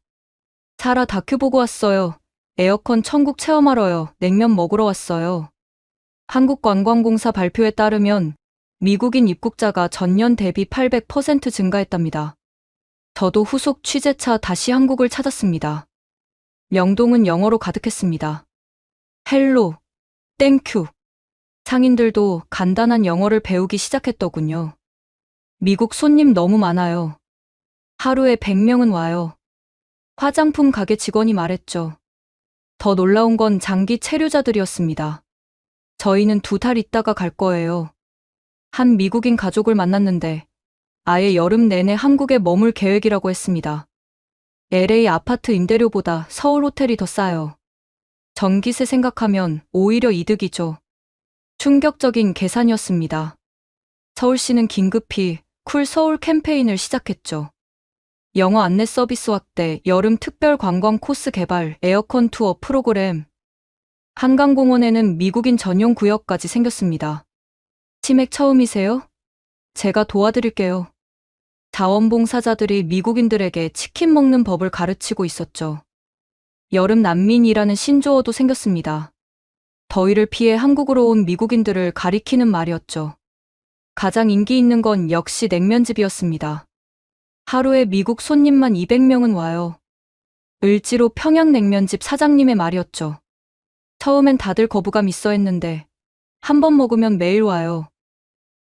사라 다큐 보고 왔어요. 에어컨 천국 체험하러요. 냉면 먹으러 왔어요. 한국관광공사 발표에 따르면 미국인 입국자가 전년 대비 800% 증가했답니다. 저도 후속 취재차 다시 한국을 찾았습니다. 명동은 영어로 가득했습니다. 헬로, 땡큐. 상인들도 간단한 영어를 배우기 시작했더군요. 미국 손님 너무 많아요. 하루에 100명은 와요. 화장품 가게 직원이 말했죠. 더 놀라운 건 장기 체류자들이었습니다. 저희는 2달 있다가 갈 거예요. 한 미국인 가족을 만났는데 아예 여름 내내 한국에 머물 계획이라고 했습니다. LA 아파트 임대료보다 서울 호텔이 더 싸요. 전기세 생각하면 오히려 이득이죠. 충격적인 계산이었습니다. 서울시는 긴급히 쿨 서울 캠페인을 시작했죠. 영어 안내 서비스 확대, 여름 특별 관광 코스 개발, 에어컨 투어 프로그램. 한강공원에는 미국인 전용 구역까지 생겼습니다. 치맥 처음이세요? 제가 도와드릴게요. 자원봉사자들이 미국인들에게 치킨 먹는 법을 가르치고 있었죠. 여름 난민이라는 신조어도 생겼습니다. 더위를 피해 한국으로 온 미국인들을 가리키는 말이었죠. 가장 인기 있는 건 역시 냉면집이었습니다. 하루에 미국 손님만 200명은 와요. 을지로 평양냉면집 사장님의 말이었죠. 처음엔 다들 거부감 있어 했는데 한 번 먹으면 매일 와요.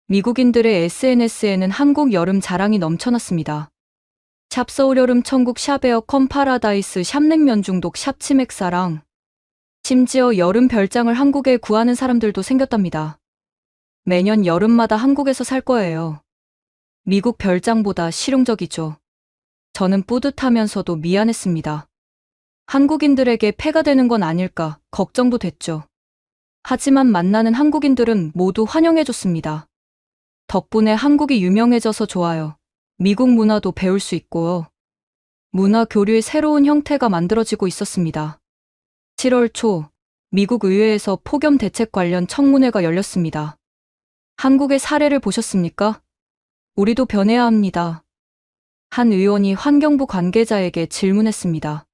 미국인들의 SNS에는 한국 여름 자랑이 넘쳐났습니다. 샵 서울여름 천국 샵 에어컨 파라다이스 샵 냉면 중독 샵 치맥사랑. 심지어 여름 별장을 한국에 구하는 사람들도 생겼답니다. 매년 여름마다 한국에서 살 거예요. 미국 별장보다 실용적이죠. 저는 뿌듯하면서도 미안했습니다. 한국인들에게 폐가 되는 건 아닐까 걱정도 됐죠. 하지만 만나는 한국인들은 모두 환영해줬습니다. 덕분에 한국이 유명해져서 좋아요. 미국 문화도 배울 수 있고요. 문화 교류의 새로운 형태가 만들어지고 있었습니다. 7월 초, 미국 의회에서 폭염 대책 관련 청문회가 열렸습니다. 한국의 사례를 보셨습니까? 우리도 변해야 합니다. 한 의원이 환경부 관계자에게 질문했습니다.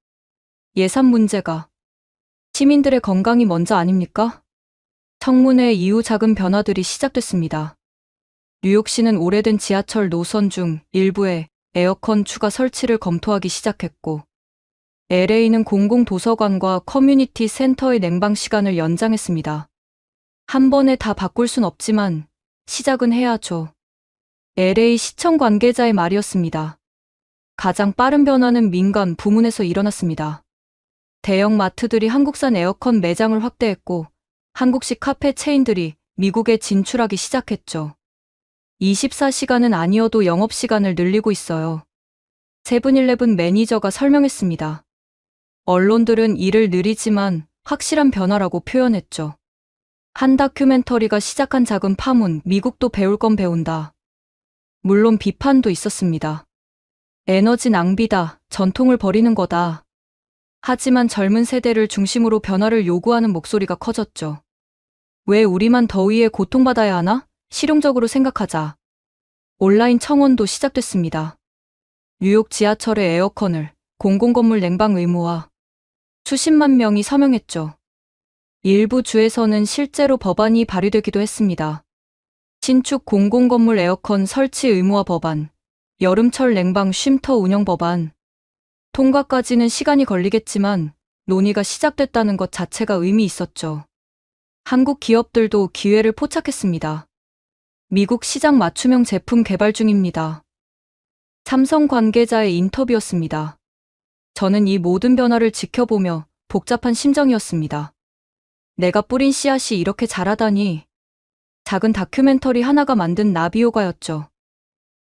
예산 문제가 시민들의 건강이 먼저 아닙니까? 청문회 이후 작은 변화들이 시작됐습니다. 뉴욕시는 오래된 지하철 노선 중 일부에 에어컨 추가 설치를 검토하기 시작했고, LA는 공공도서관과 커뮤니티 센터의 냉방 시간을 연장했습니다. 한 번에 다 바꿀 순 없지만 시작은 해야죠. LA 시청 관계자의 말이었습니다. 가장 빠른 변화는 민간 부문에서 일어났습니다. 대형 마트들이 한국산 에어컨 매장을 확대했고 한국식 카페 체인들이 미국에 진출하기 시작했죠. 24시간은 아니어도 영업시간을 늘리고 있어요. 세븐일레븐 매니저가 설명했습니다. 언론들은 이를 느리지만 확실한 변화라고 표현했죠. 한 다큐멘터리가 시작한 작은 파문, 미국도 배울 건 배운다. 물론 비판도 있었습니다. 에너지 낭비다, 전통을 버리는 거다. 하지만 젊은 세대를 중심으로 변화를 요구하는 목소리가 커졌죠. 왜 우리만 더위에 고통받아야 하나? 실용적으로 생각하자. 온라인 청원도 시작됐습니다. 뉴욕 지하철의 에어컨을 공공건물 냉방 의무화. 수십만 명이 서명했죠. 일부 주에서는 실제로 법안이 발의되기도 했습니다. 신축 공공건물 에어컨 설치 의무화 법안, 여름철 냉방 쉼터 운영 법안. 통과까지는 시간이 걸리겠지만 논의가 시작됐다는 것 자체가 의미 있었죠. 한국 기업들도 기회를 포착했습니다. 미국 시장 맞춤형 제품 개발 중입니다. 삼성 관계자의 인터뷰였습니다. 저는 이 모든 변화를 지켜보며 복잡한 심정이었습니다. 내가 뿌린 씨앗이 이렇게 자라다니. 작은 다큐멘터리 하나가 만든 나비효과였죠.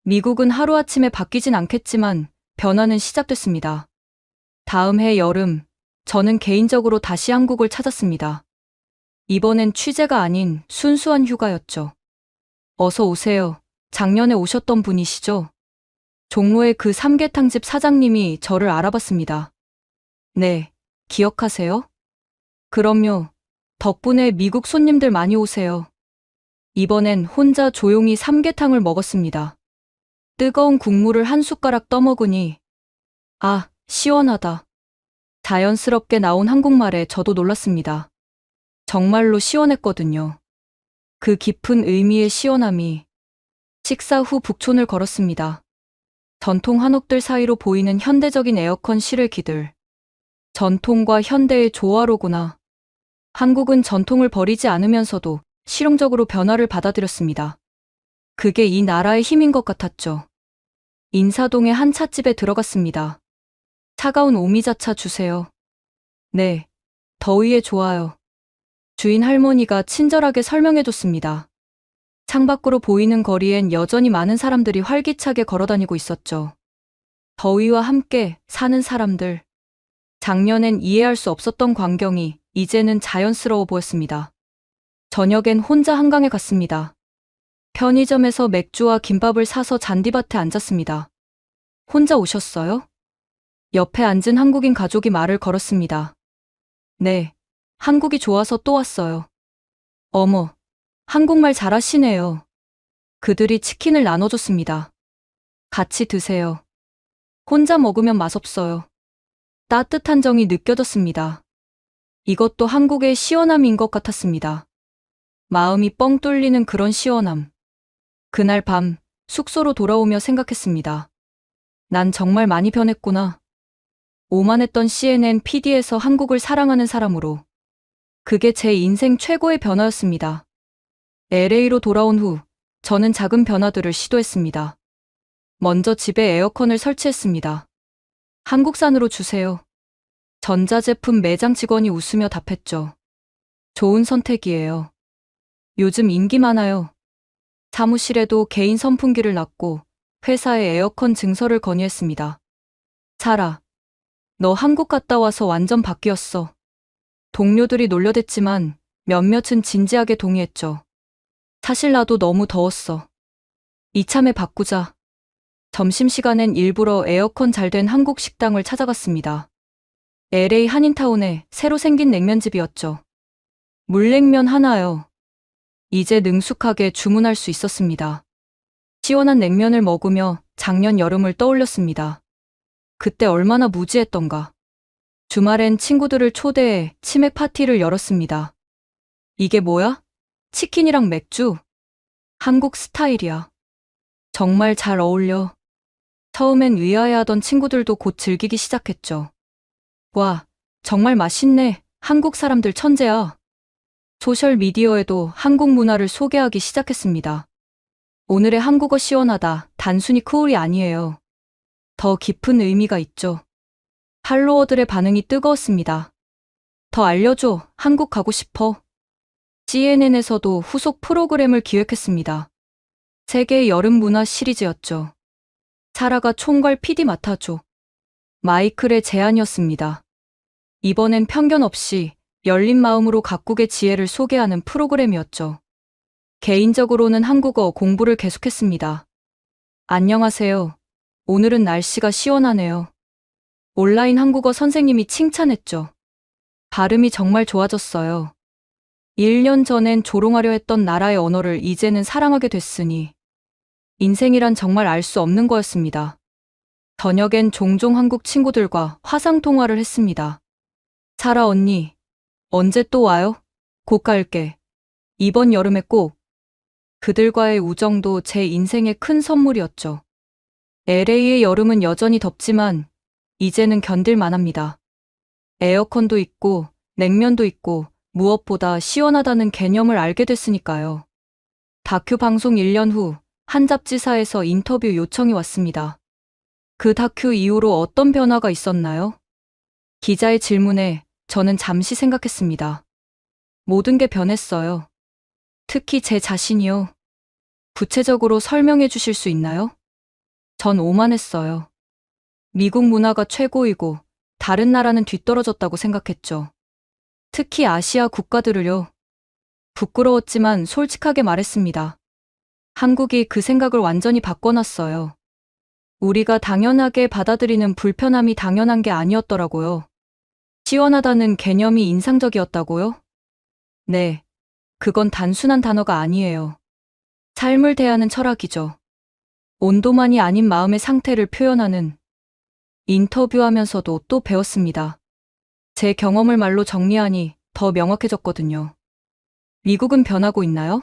미국은 하루아침에 바뀌진 않겠지만 변화는 시작됐습니다. 다음 해 여름, 저는 개인적으로 다시 한국을 찾았습니다. 이번엔 취재가 아닌 순수한 휴가였죠. 어서 오세요. 작년에 오셨던 분이시죠? 종로의 그 삼계탕집 사장님이 저를 알아봤습니다. 네, 기억하세요? 그럼요. 덕분에 미국 손님들 많이 오세요. 이번엔 혼자 조용히 삼계탕을 먹었습니다. 뜨거운 국물을 한 숟가락 떠먹으니, 아, 시원하다. 자연스럽게 나온 한국말에 저도 놀랐습니다. 정말로 시원했거든요. 그 깊은 의미의 시원함이. 식사 후 북촌을 걸었습니다. 전통 한옥들 사이로 보이는 현대적인 에어컨 실외기들. 전통과 현대의 조화로구나. 한국은 전통을 버리지 않으면서도 실용적으로 변화를 받아들였습니다. 그게 이 나라의 힘인 것 같았죠. 인사동의 한 찻집에 들어갔습니다. 차가운 오미자차 주세요. 네, 더위에 좋아요. 주인 할머니가 친절하게 설명해줬습니다. 창밖으로 보이는 거리엔 여전히 많은 사람들이 활기차게 걸어다니고 있었죠. 더위와 함께 사는 사람들. 작년엔 이해할 수 없었던 광경이 이제는 자연스러워 보였습니다. 저녁엔 혼자 한강에 갔습니다. 편의점에서 맥주와 김밥을 사서 잔디밭에 앉았습니다. 혼자 오셨어요? 옆에 앉은 한국인 가족이 말을 걸었습니다. 네, 한국이 좋아서 또 왔어요. 어머, 한국말 잘하시네요. 그들이 치킨을 나눠줬습니다. 같이 드세요. 혼자 먹으면 맛없어요. 따뜻한 정이 느껴졌습니다. 이것도 한국의 시원함인 것 같았습니다. 마음이 뻥 뚫리는 그런 시원함. 그날 밤 숙소로 돌아오며 생각했습니다. 난 정말 많이 변했구나. 오만했던 CNN PD에서 한국을 사랑하는 사람으로. 그게 제 인생 최고의 변화였습니다. LA로 돌아온 후 저는 작은 변화들을 시도했습니다. 먼저 집에 에어컨을 설치했습니다. 한국산으로 주세요. 전자제품 매장 직원이 웃으며 답했죠. 좋은 선택이에요. 요즘 인기 많아요. 사무실에도 개인 선풍기를 놨고 회사에 에어컨 증설을 건의했습니다. 사라, 너 한국 갔다 와서 완전 바뀌었어. 동료들이 놀려댔지만 몇몇은 진지하게 동의했죠. 사실 나도 너무 더웠어. 이참에 바꾸자. 점심시간엔 일부러 에어컨 잘 된 한국 식당을 찾아갔습니다. LA 한인타운에 새로 생긴 냉면집이었죠. 물냉면 하나요. 이제 능숙하게 주문할 수 있었습니다. 시원한 냉면을 먹으며 작년 여름을 떠올렸습니다. 그때 얼마나 무지했던가. 주말엔 친구들을 초대해 치맥 파티를 열었습니다. 이게 뭐야? 치킨이랑 맥주? 한국 스타일이야. 정말 잘 어울려. 처음엔 의아해하던 친구들도 곧 즐기기 시작했죠. 와, 정말 맛있네. 한국 사람들 천재야. 소셜미디어에도 한국 문화를 소개하기 시작했습니다. 오늘의 한국어 시원하다. 단순히 크울이 아니에요. 더 깊은 의미가 있죠. 팔로워들의 반응이 뜨거웠습니다. 더 알려줘. 한국 가고 싶어. CNN에서도 후속 프로그램을 기획했습니다. 세계의 여름 문화 시리즈였죠. 사라가 총괄 PD 맡아줘. 마이클의 제안이었습니다. 이번엔 편견 없이 열린 마음으로 각국의 지혜를 소개하는 프로그램이었죠. 개인적으로는 한국어 공부를 계속했습니다. 안녕하세요. 오늘은 날씨가 시원하네요. 온라인 한국어 선생님이 칭찬했죠. 발음이 정말 좋아졌어요. 1년 전엔 조롱하려 했던 나라의 언어를 이제는 사랑하게 됐으니 인생이란 정말 알 수 없는 거였습니다. 저녁엔 종종 한국 친구들과 화상통화를 했습니다. 사라 언니, 언제 또 와요? 곧 갈게. 이번 여름에 꼭. 그들과의 우정도 제 인생의 큰 선물이었죠. LA의 여름은 여전히 덥지만 이제는 견딜만 합니다. 에어컨도 있고 냉면도 있고 무엇보다 시원하다는 개념을 알게 됐으니까요. 다큐 방송 1년 후 한 잡지사에서 인터뷰 요청이 왔습니다. 그 다큐 이후로 어떤 변화가 있었나요? 기자의 질문에 저는 잠시 생각했습니다. 모든 게 변했어요. 특히 제 자신이요. 구체적으로 설명해 주실 수 있나요? 전 오만했어요. 미국 문화가 최고이고 다른 나라는 뒤떨어졌다고 생각했죠. 특히 아시아 국가들을요. 부끄러웠지만 솔직하게 말했습니다. 한국이 그 생각을 완전히 바꿔놨어요. 우리가 당연하게 받아들이는 불편함이 당연한 게 아니었더라고요. 시원하다는 개념이 인상적이었다고요? 네, 그건 단순한 단어가 아니에요. 삶을 대하는 철학이죠. 온도만이 아닌 마음의 상태를 표현하는. 인터뷰하면서도 또 배웠습니다. 제 경험을 말로 정리하니 더 명확해졌거든요. 미국은 변하고 있나요?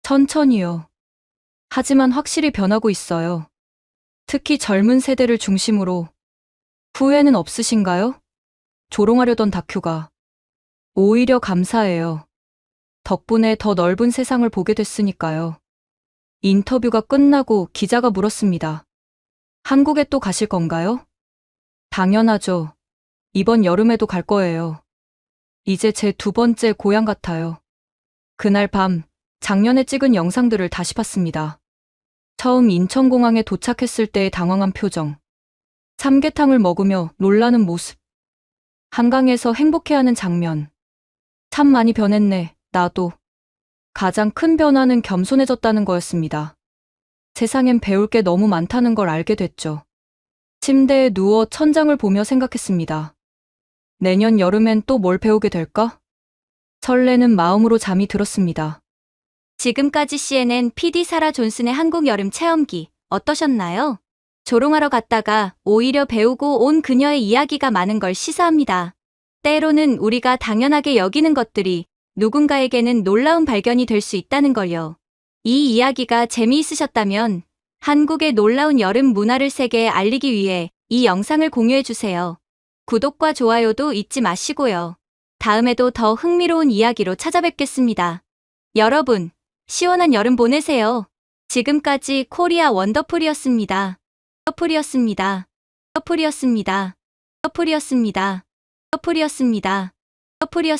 천천히요. 하지만 확실히 변하고 있어요. 특히 젊은 세대를 중심으로. 후회는 없으신가요? 조롱하려던 다큐가. 오히려 감사해요. 덕분에 더 넓은 세상을 보게 됐으니까요. 인터뷰가 끝나고 기자가 물었습니다. 한국에 또 가실 건가요? 당연하죠. 이번 여름에도 갈 거예요. 이제 제 두 번째 고향 같아요. 그날 밤, 작년에 찍은 영상들을 다시 봤습니다. 처음 인천공항에 도착했을 때의 당황한 표정. 삼계탕을 먹으며 놀라는 모습. 한강에서 행복해하는 장면. 참 많이 변했네, 나도. 가장 큰 변화는 겸손해졌다는 거였습니다. 세상엔 배울 게 너무 많다는 걸 알게 됐죠. 침대에 누워 천장을 보며 생각했습니다. 내년 여름엔 또 뭘 배우게 될까? 설레는 마음으로 잠이 들었습니다. 지금까지 CNN PD 사라 존슨의 한국 여름 체험기 어떠셨나요? 조롱하러 갔다가 오히려 배우고 온 그녀의 이야기가 많은 걸 시사합니다. 때로는 우리가 당연하게 여기는 것들이 누군가에게는 놀라운 발견이 될 수 있다는 걸요. 이 이야기가 재미있으셨다면 한국의 놀라운 여름 문화를 세계에 알리기 위해 이 영상을 공유해주세요. 구독과 좋아요도 잊지 마시고요. 다음에도 더 흥미로운 이야기로 찾아뵙겠습니다. 여러분, 시원한 여름 보내세요. 지금까지 코리아 원더풀이었습니다. 더풀이었습니다. 더풀이었습니다. 더풀이었습니다. 더풀이었습니다. 더풀이었습니다.